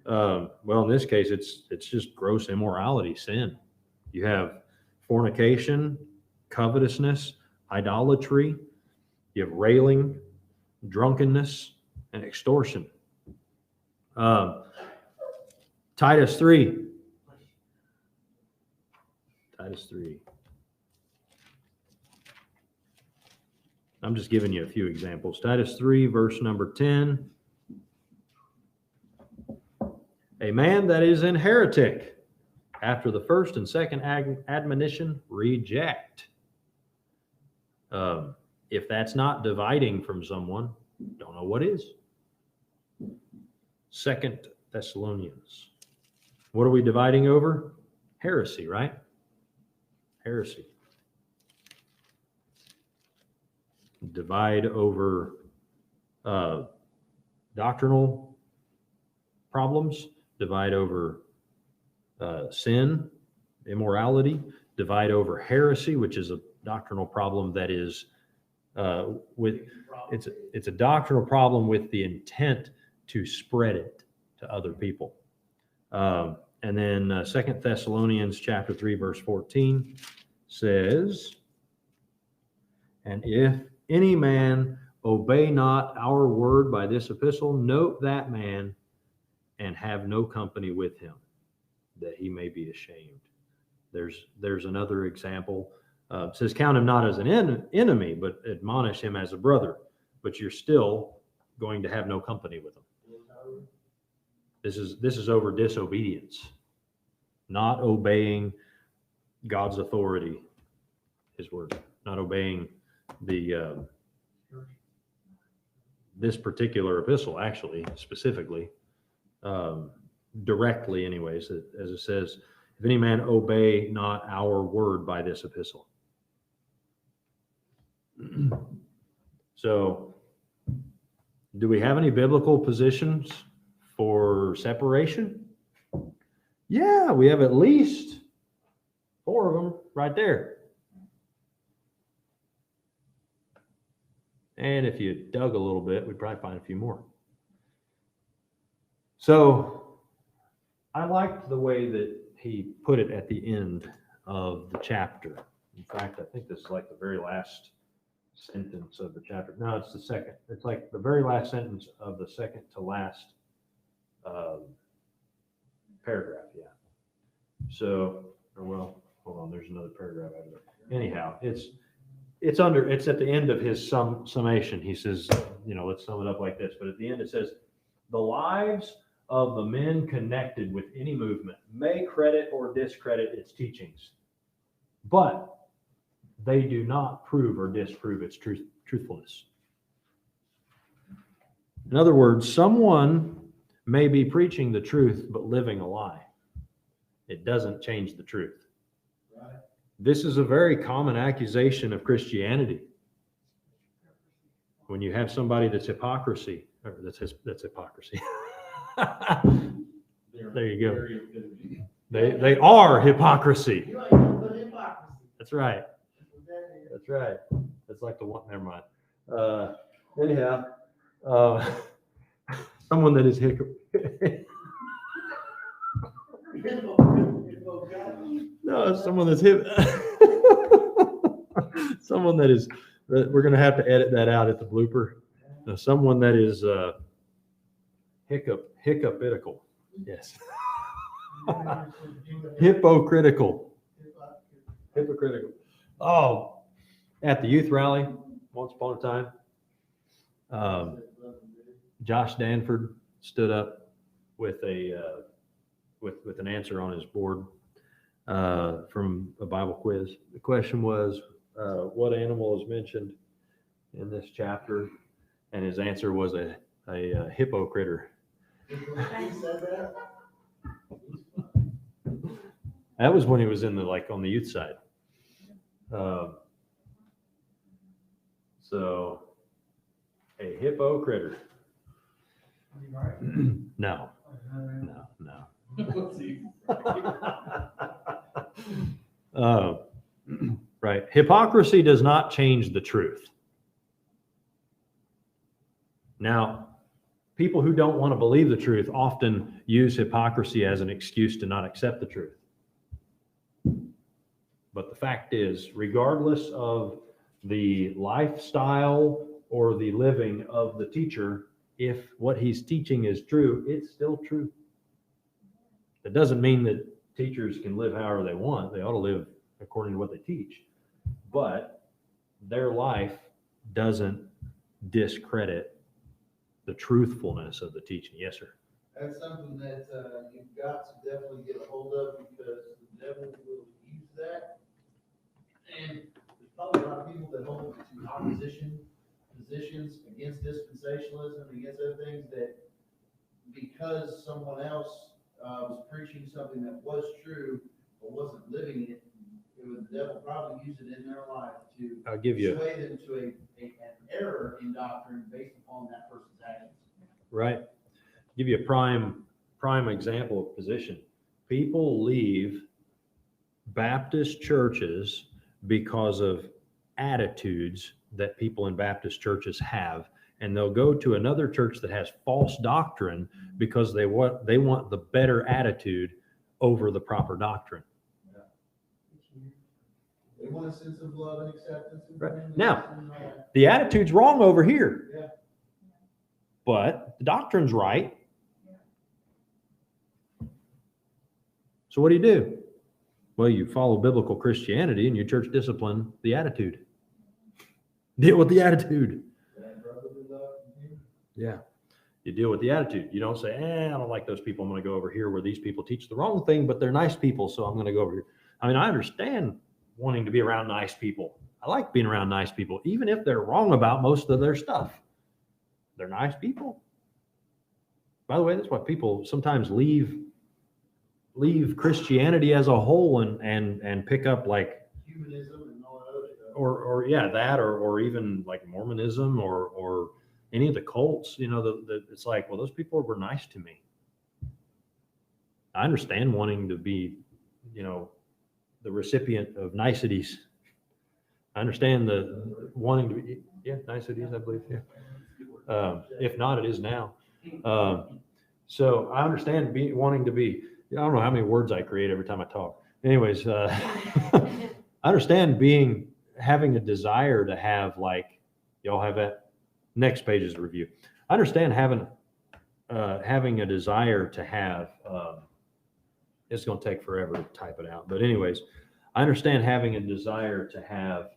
Well, in this case, it's just gross immorality, sin. You have fornication, covetousness, idolatry. You have railing, drunkenness, and extortion. Titus 3. Titus 3. I'm just giving you a few examples. Titus 3, verse number 10. A man that is an heretic, after the first and second admonition, reject. If that's not dividing from someone, don't know what is. 2 Thessalonians. What are we dividing over? Heresy, right? Heresy. Divide over doctrinal problems, divide over sin, immorality, divide over heresy, which is a doctrinal problem that is it's a doctrinal problem with the intent to spread it to other people. And then 2 Thessalonians chapter 3, verse 14 says, and if any man obey not our word by this epistle, note that man and have no company with him, that he may be ashamed. There's another example. It says, count him not as an enemy, but admonish him as a brother. But you're still going to have no company with him. This is over disobedience, not obeying God's authority, His word, not obeying this particular epistle, actually, specifically, directly, anyways, as it says, if any man obey not our word by this epistle. So, do we have any biblical positions for separation? Yeah, we have at least 4 of them right there. And if you dug a little bit, we'd probably find a few more. So I liked the way that he put it at the end of the chapter. In fact, I think this is like the very last sentence of the chapter. No, it's the second. It's like the very last sentence of the second to last paragraph. Yeah. So, or well, hold on. There's another paragraph over there. Anyhow, it's at the end of his summation. He says, let's sum it up like this. But at the end it says, the lives of the men connected with any movement may credit or discredit its teachings, but they do not prove or disprove its truthfulness. In other words, someone may be preaching the truth but living a lie. It doesn't change the truth. Right. This is a very common accusation of Christianity. When you have somebody that's hypocrisy, or that's hypocrisy. There you go. They are hypocrisy. You ain't nothing but hypocrisy. That's right. That's right. That's like the one. Never mind. Anyhow, someone that is no, someone that's someone that is. We're going to have to edit that out at the blooper. Someone that is hypocritical. Yes. Hypocritical. Oh, at the youth rally once upon a time, Josh Danford stood up with with an answer on his board from a Bible quiz. The question was, what animal is mentioned in this chapter? And his answer was a hippocritter. That was when he was in the, like, on the youth side. So, a hippo critter. You all right? No, No. no. Let's see. Right. Hypocrisy does not change the truth. Now, people who don't want to believe the truth often use hypocrisy as an excuse to not accept the truth. But the fact is, regardless of the lifestyle or the living of the teacher, if what he's teaching is true, it's still true. That doesn't mean that teachers can live however they want. They ought to live according to what they teach. But their life doesn't discredit the truthfulness of the teaching. Yes, sir. That's something that, you've got to definitely get a hold of, because the devil will use that. And there's probably a lot of people that hold to opposition positions against dispensationalism, against other things, that because someone else, was preaching something that was true, but wasn't living it, the devil probably use it in their life to I'll give you, sway them to an error in doctrine based upon that person's actions. right? Give you a prime example of position. People leave Baptist churches because of attitudes that people in Baptist churches have, and they'll go to another church that has false doctrine because they want the better attitude over the proper doctrine. They want a sense of love and acceptance. And Right. friendliness Now, and all that. The attitude's wrong over here. Yeah. But the doctrine's right. So what do? Well, you follow biblical Christianity and your church discipline the attitude. Deal with the attitude. That brotherly love from him. Yeah. You deal with the attitude. You don't say, I don't like those people. I'm going to go over here where these people teach the wrong thing, but they're nice people, so I'm going to go over here. I mean, I understand wanting to be around nice people. I like being around nice people, even if they're wrong about most of their stuff. They're nice people. By the way, that's why people sometimes leave Christianity as a whole and pick up like Humanism and all that other stuff. or yeah, that or even like Mormonism or any of the cults, it's like, well, those people were nice to me. I understand wanting to be, the recipient of niceties. I understand the wanting to be, niceties, I believe, yeah. If not, it is now. So I understand wanting to be, I don't know how many words I create every time I talk. Anyways, I understand having a desire to have, like, y'all have that? Next page is a review. I understand having a desire to have, it's going to take forever to type it out. But anyways, I understand having a desire to have,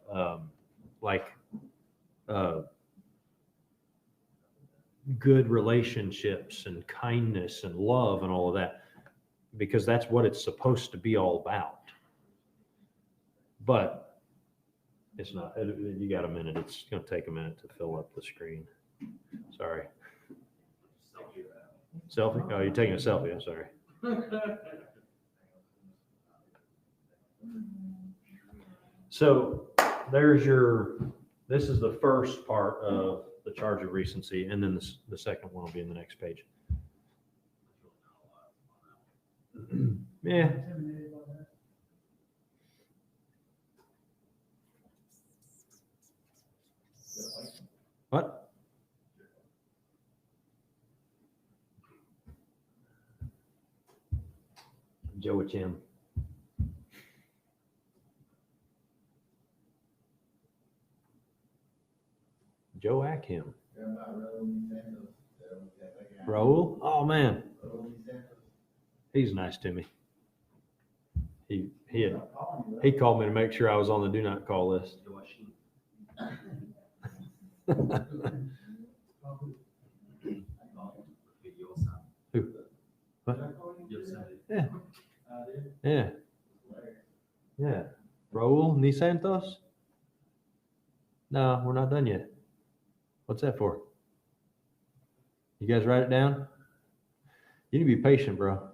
good relationships and kindness and love and all of that, because that's what it's supposed to be all about. But it's not. You got a minute. It's going to take a minute to fill up the screen. Sorry. Selfie? Oh, you're taking a selfie. I'm sorry. So this is the first part of the charge of recency, and then the second one will be in the next page. Yeah. Intimidated by that. What? Joachim. Joachim. They're about Raul Santos. That guy. Raul? Oh man, Raul Santos. he's nice to me. He Not calling you, he called me to make sure I was on the do not call list. Who? What? Yeah. Yeah. Yeah. Raul Ni Santos? No, we're not done yet. What's that for? You guys write it down? You need to be patient, bro.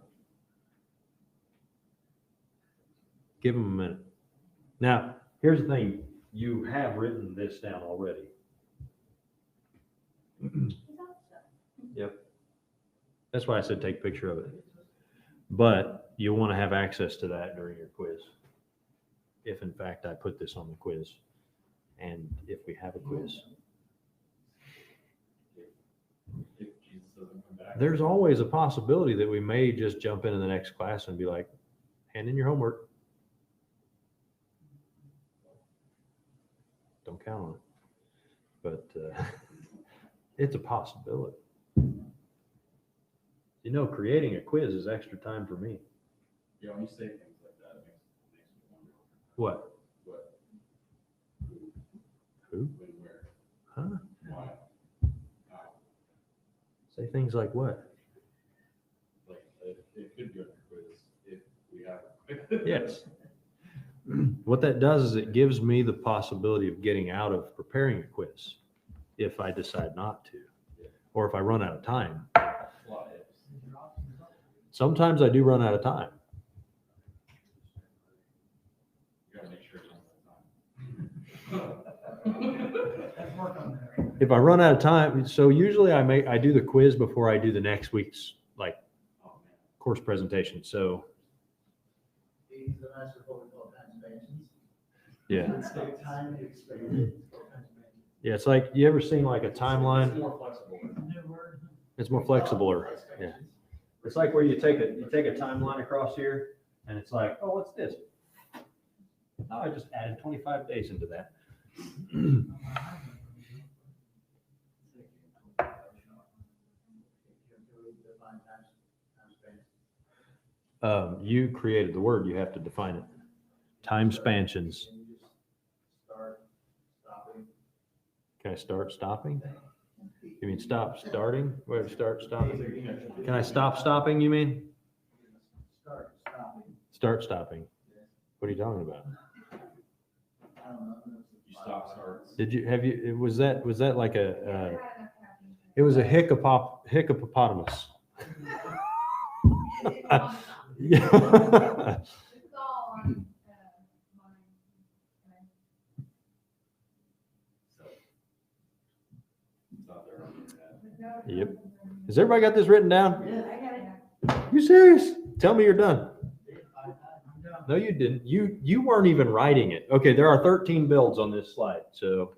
Give them a minute. Now, here's the thing. You have written this down already. Yep. That's why I said take a picture of it. But you'll want to have access to that during your quiz. If in fact I put this on the quiz. And if we have a quiz. If Jesus doesn't come back. There's always a possibility that we may just jump into the next class and be like, hand in your homework. Don't count on it. But it's a possibility. You know, creating a quiz is extra time for me. Yeah, when you say things like that, it makes me wonder. What? What? Who? When, where, Huh? why? How? Say things like what? Like, it could be on your quiz if we have a quiz. Yes. What that does is it gives me the possibility of getting out of preparing a quiz if I decide not to, or if I run out of time. A lot of ifs. Sometimes I do run out of time. You gotta make sure it's on time. Let's work on that. If I run out of time, so usually I do the quiz before I do the next week's like Oh, man. course presentation. So He's the master of what we call time expansions. yeah, It's take time and expand it. It's called time expansion. yeah. It's like you ever seen like a It's timeline? more flexible. New word. It's more flexible. Or yeah, it's like where you take a timeline across here, and it's like, oh, what's this? Oh, I just added 25 days into that. You created the word, you have to define it. Time expansions. Can you just start stopping? Can I start stopping? You mean stop starting? Where start stopping? Can I stop stopping, you mean? Start stopping. Start stopping. What are you talking about? I don't know. You stop, starts. Did you, have you, was that like a, it was a hippopotamus. Yeah. It's all on, mine. It's out there on the internet. Yep. Has everybody got this written down? Yeah. I got it. You serious? Tell me you're done. I'm done. No, you didn't. You weren't even writing it. Okay, there are 13 builds on this slide. So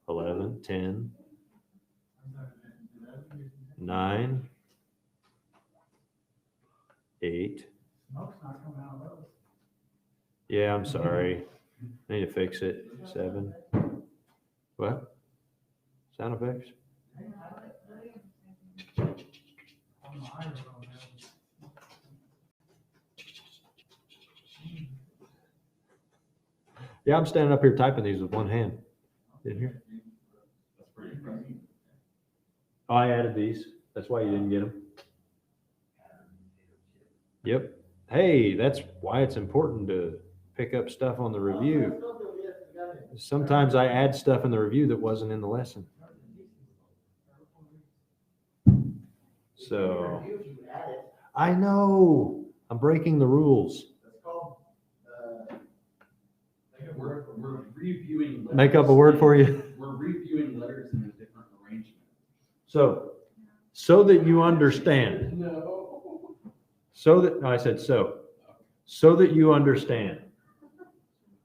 11, 10, 9, 8. Smoke's not coming out of those. Yeah, I'm sorry. I need to fix it. 7. What? Sound effects? On the iron on that. Yeah, I'm standing up here typing these with one hand. Didn't hear? That's pretty impressive. Oh, I added these. That's why you didn't get them. Yep. Hey, that's why it's important to pick up stuff on the review. Sometimes I add stuff in the review that wasn't in the lesson. So If you add it, I know I'm breaking the rules. that's called, We're reviewing. Make up a word for you. We're reviewing letters in a different arrangement. So that you understand. No. No, I said so that you understand.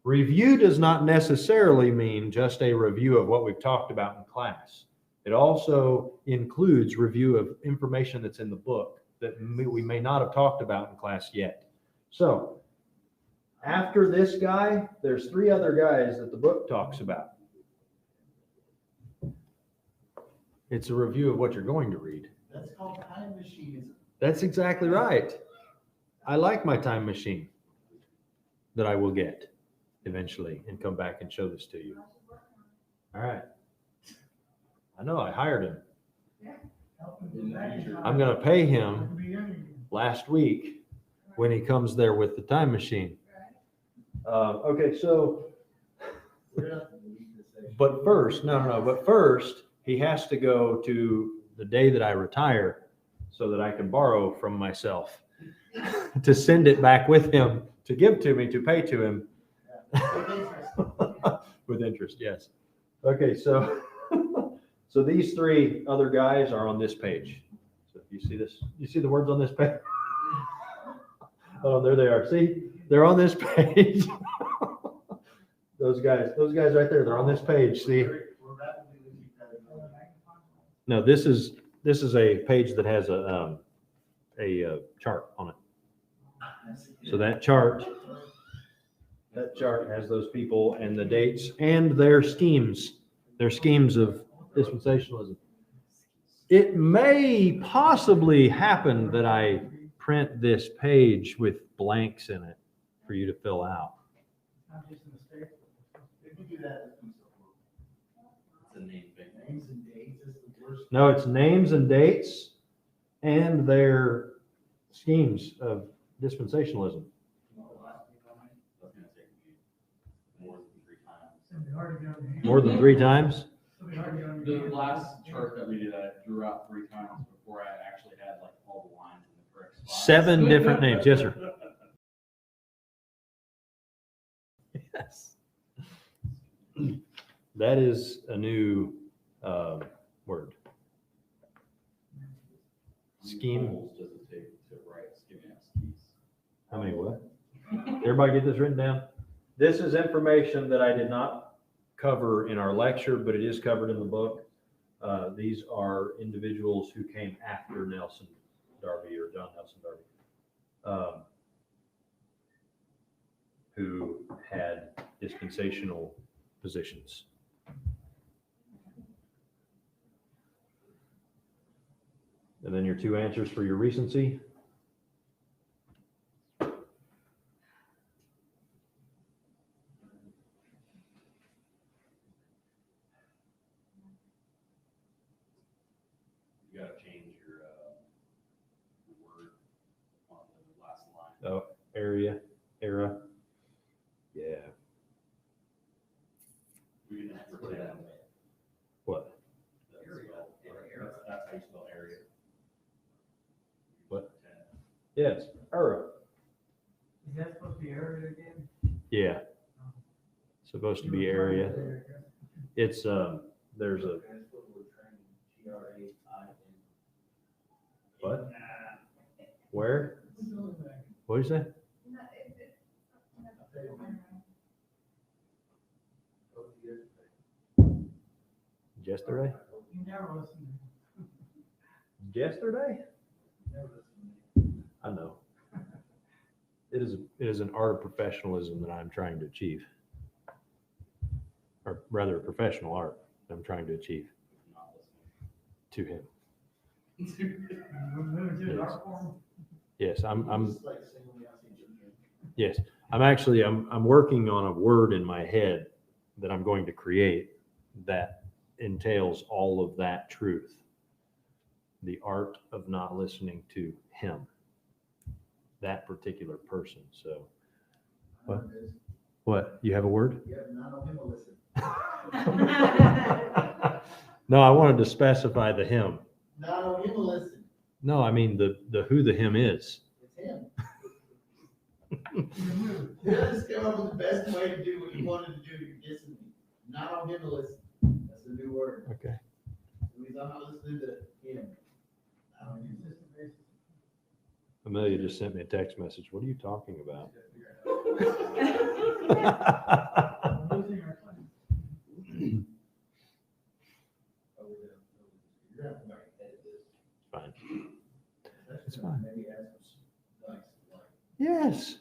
Review does not necessarily mean just a review of what we've talked about in class. It also includes review of information that's in the book that we may not have talked about in class yet. So after this guy, there's 3 other guys that the book talks about. It's a review of what you're going to read. that's called time machinism. That's exactly right. I like my time machine that I will get eventually and come back and show this to you. All right. I know, I hired him. I'm going to pay him last week when he comes there with the time machine. Okay, so, We're not gonna leave this section. but first, he has to go to the day that I retire so that I can borrow from myself. to send it back with him, to give to me, to pay to him. With interest, yes. Okay, so so these three other guys are on this page. So if you see this, you see the words on this page? Oh, there they are. See, they're on this page. Those guys right there, they're on this page. See? No, this is a page that has a chart on it. So that chart has those people and the dates and their schemes of dispensationalism. It may possibly happen that I print this page with blanks in it for you to fill out. Not just a mistake. If you do that, It's a name thing. names and dates is the worst. No, it's names and dates and their schemes of dispensationalism. That's gonna take me more than 3 times. It'd be hard to get on your hand. More than 3 times? It'd be hard to get on your The hand. last chart that we did, I drew out 3 times before I actually had like all the lines in the correct spots. 7 different names. Yes, sir. Yes. That is a new word. Scheme. Almost does it take to write schematics? How many what? Everybody get this written down? This is information that I did not cover in our lecture, but it is covered in the book. These are individuals who came after Nelson Darby or John Nelson Darby, who had dispensational positions. And then your 2 answers for your recency. You gotta change your word on the last line. Oh, era. Yeah. We can just pretend. What? That's how you spell area. What? Pretend. Yes, era. Is that supposed to be area again? Yeah. Supposed to be area. It's there's a what? Where? What did you say? Yesterday? You never listen. Yesterday? I know. It is an art of professionalism that I'm trying to achieve. Or rather, a professional art that I'm trying to achieve Not to him. listening. We're moving to the art form. Yes, I'm Just like singling out each other. yes. I'm working on a word in my head that I'm going to create that entails all of that truth. The art of not listening to him, that particular person. So what? You have a word? Yeah, not on him, listen. No, I wanted to specify the him. Not on him, listen. No, I mean the who the him is. It's him. Just come up with the best way to do what you wanted to do. You're dissing me. Not on him, listen. That's the new word. Okay. It means I'm not listening to him. Not on him. Amelia just sent me a text message. What are you talking about? We're losing our claim. You're gonna have to edit this. Fine. It's fine. Maybe add some nice, like, Yes.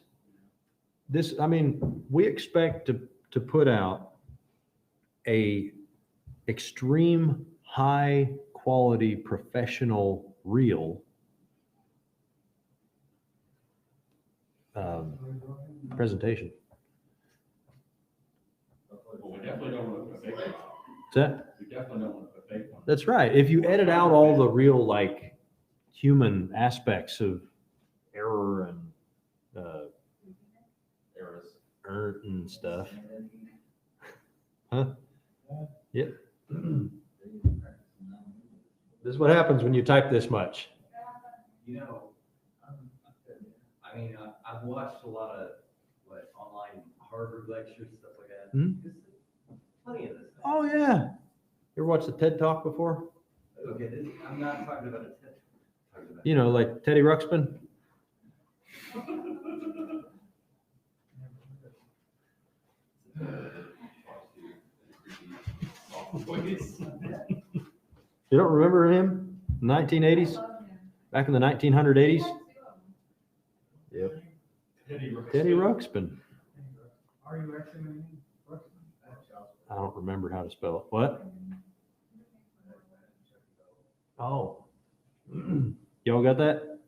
We expect to put out a extreme high quality professional reel presentation. Well, we definitely don't want to put fake ones. Is that? We definitely don't want to put fake ones. That's right. If you edit out all the real like human aspects of error and Errors. and stuff. Huh? Yep. This is what happens when you type this much. you know, I've watched a lot of, online Harvard lectures, stuff like that. Hmm? There's plenty of this. Oh, yeah. You ever watched the TED Talk before? Okay, I'm not talking about a TED. Talking about- You know, like Teddy Ruxpin? You don't remember him? 1980s? Back in the 1980s? Yep. Teddy Ruxpin. Are you actually? I don't remember how to spell it. What? Oh. Y'all got that?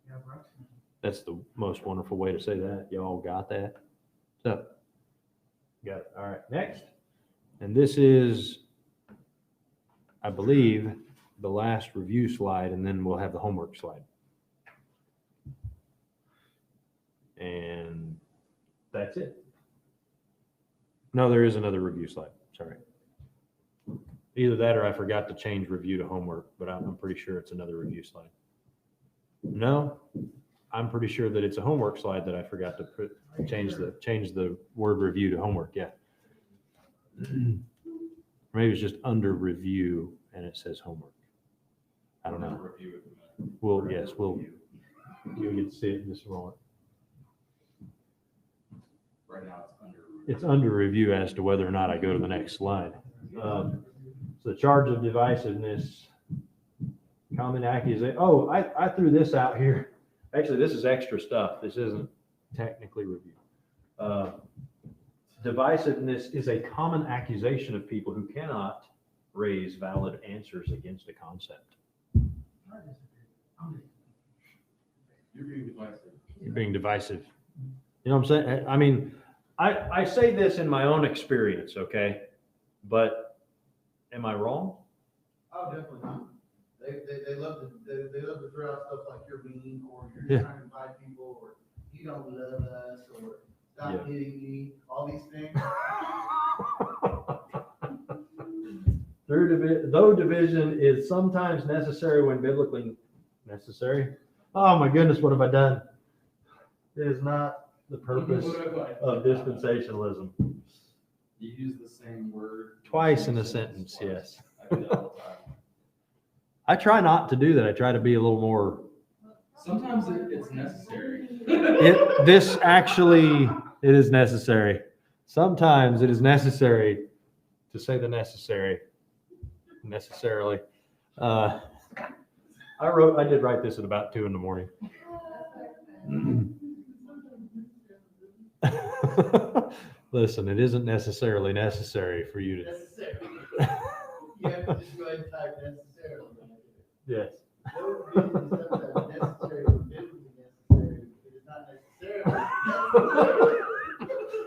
Yeah, Bruxman. That's the most wonderful way to say that. Y'all got that? So, got it. All right, next. And this is, I believe, the last review slide, and then we'll have the homework slide. And that's it. No, there is another review slide. Sorry. Either that or I forgot to change review to homework, but I'm pretty sure it's another review slide. No, I'm pretty sure that it's a homework slide that I forgot to change the word review to homework. Yeah. Maybe it's just under review and it says homework. I don't know. We'll you'll get to see it in just a moment. Right now, it's under. It's under review as to whether or not I go to the next slide. So the charge of divisiveness, common accusation. Oh, I threw this out here. Actually, this is extra stuff. This isn't technically review. Divisiveness is a common accusation of people who cannot raise valid answers against a concept. You're being divisive. You're being divisive. You know what I'm saying? I mean, I say this in my own experience, okay? But am I wrong? Oh, definitely not. They love to throw out stuff like you're mean, or you're Yeah. trying to divide people, or you don't love us, or stop Yeah. hitting me, all these things. Though division is sometimes necessary when biblically necessary. Oh my goodness, what have I done? It is not the purpose of dispensationalism. You use the same word. Twice in a sentence, yes. I do that all the time. I try not to do that. I try to be a little more. Sometimes it's necessary. This actually, it is necessary. Sometimes it is necessary to say the necessary. Necessarily. I did write this at about 2 a.m. Listen, it isn't necessarily necessary for you to. Necessary. You have to just go ahead and type necessarily. Yes. Those visions are sometimes necessary or biblically necessary. It is not necessarily.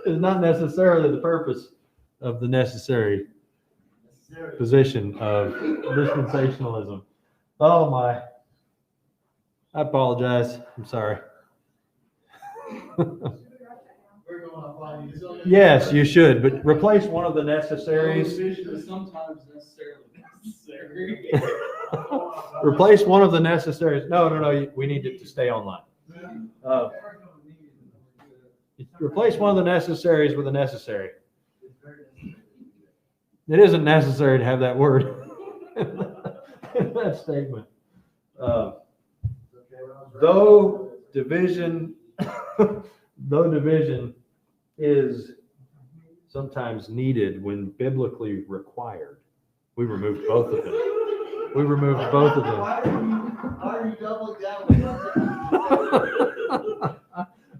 It's not necessarily the purpose of the necessary position of dispensationalism. Oh my. I apologize. I'm sorry. We're going offline. It's only- Yes, you should, but replace one of the necessaries. Division is sometimes necessarily necessary. Replace one of the necessaries. No, we need it to stay online. Replace one of the necessaries with a necessary. It isn't necessary to have that word in that statement. Though division is sometimes needed when biblically required. We removed both of them. Why are you doubling down?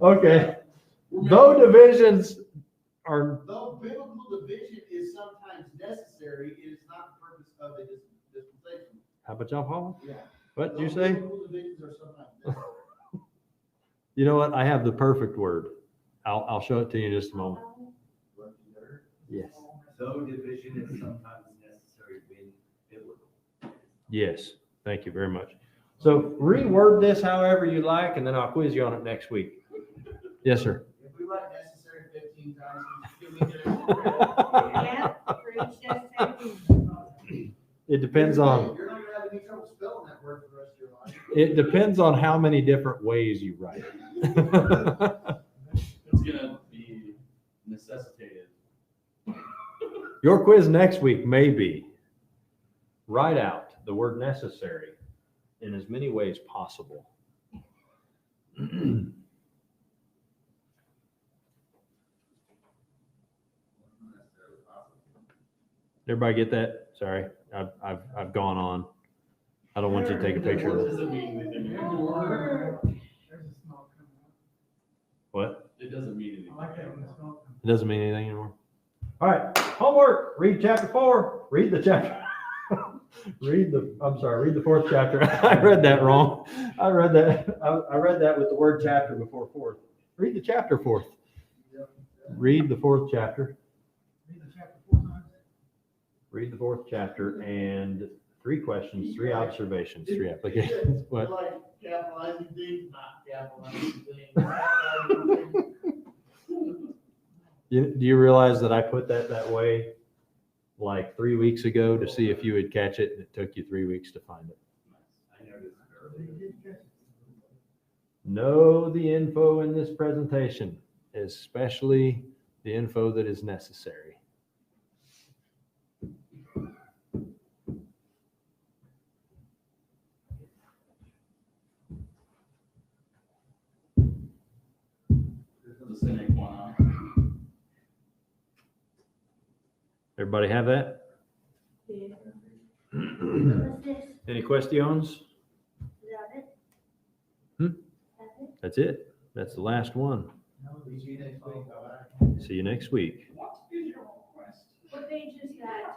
Okay. Though divisions are, Though biblical division is sometimes necessary, it is not the purpose of a dispensation. how about y'all, Paul? Yeah. What did you Though say? biblical divisions are sometimes necessary. You know what? I have the perfect word. I'll show it to you in just a moment. Yes. Though division is sometimes necessary when biblical. Yes. Thank you very much. So reword this however you like, and then I'll quiz you on it next week. Yes, sir. If we write necessary 15 times, can we get it? Yeah, for each necessary. It depends on, You're not gonna have any trouble spelling that word for the rest of your life. it depends on how many different ways you write it. It's gonna be necessitated. Your quiz next week may be write out the word necessary in as many ways possible. Everybody get that? Sorry, I've gone on. I don't want you to take a picture of It this. doesn't mean anything anymore. There's a smoke coming up. What? It doesn't mean anything. I like that when the smoke comes. It doesn't mean anything anymore. All right, homework. Read chapter 4. Read the chapter. Read the 4th chapter. I read that wrong. I read that with the word chapter before 4th. Read the chapter 4th. Read the 4th chapter. Read the chapter 4 times. Read the 4th chapter and 3 questions, 3 observations, 3 applications. What? Like capitalizing things, not capitalizing things. Do you realize that I put that way like 3 weeks ago to see if you would catch it, and it took you 3 weeks to find it? I noticed They earlier. did catch it. Know the info in this presentation, especially the info that is necessary. The cynic one, Everybody have that? Yeah. What's this? Any questions? Is that it? Hmm? That's it? That's it. That's the last one. See you next week. Bye-bye. See you next week. What is your request? What page is that?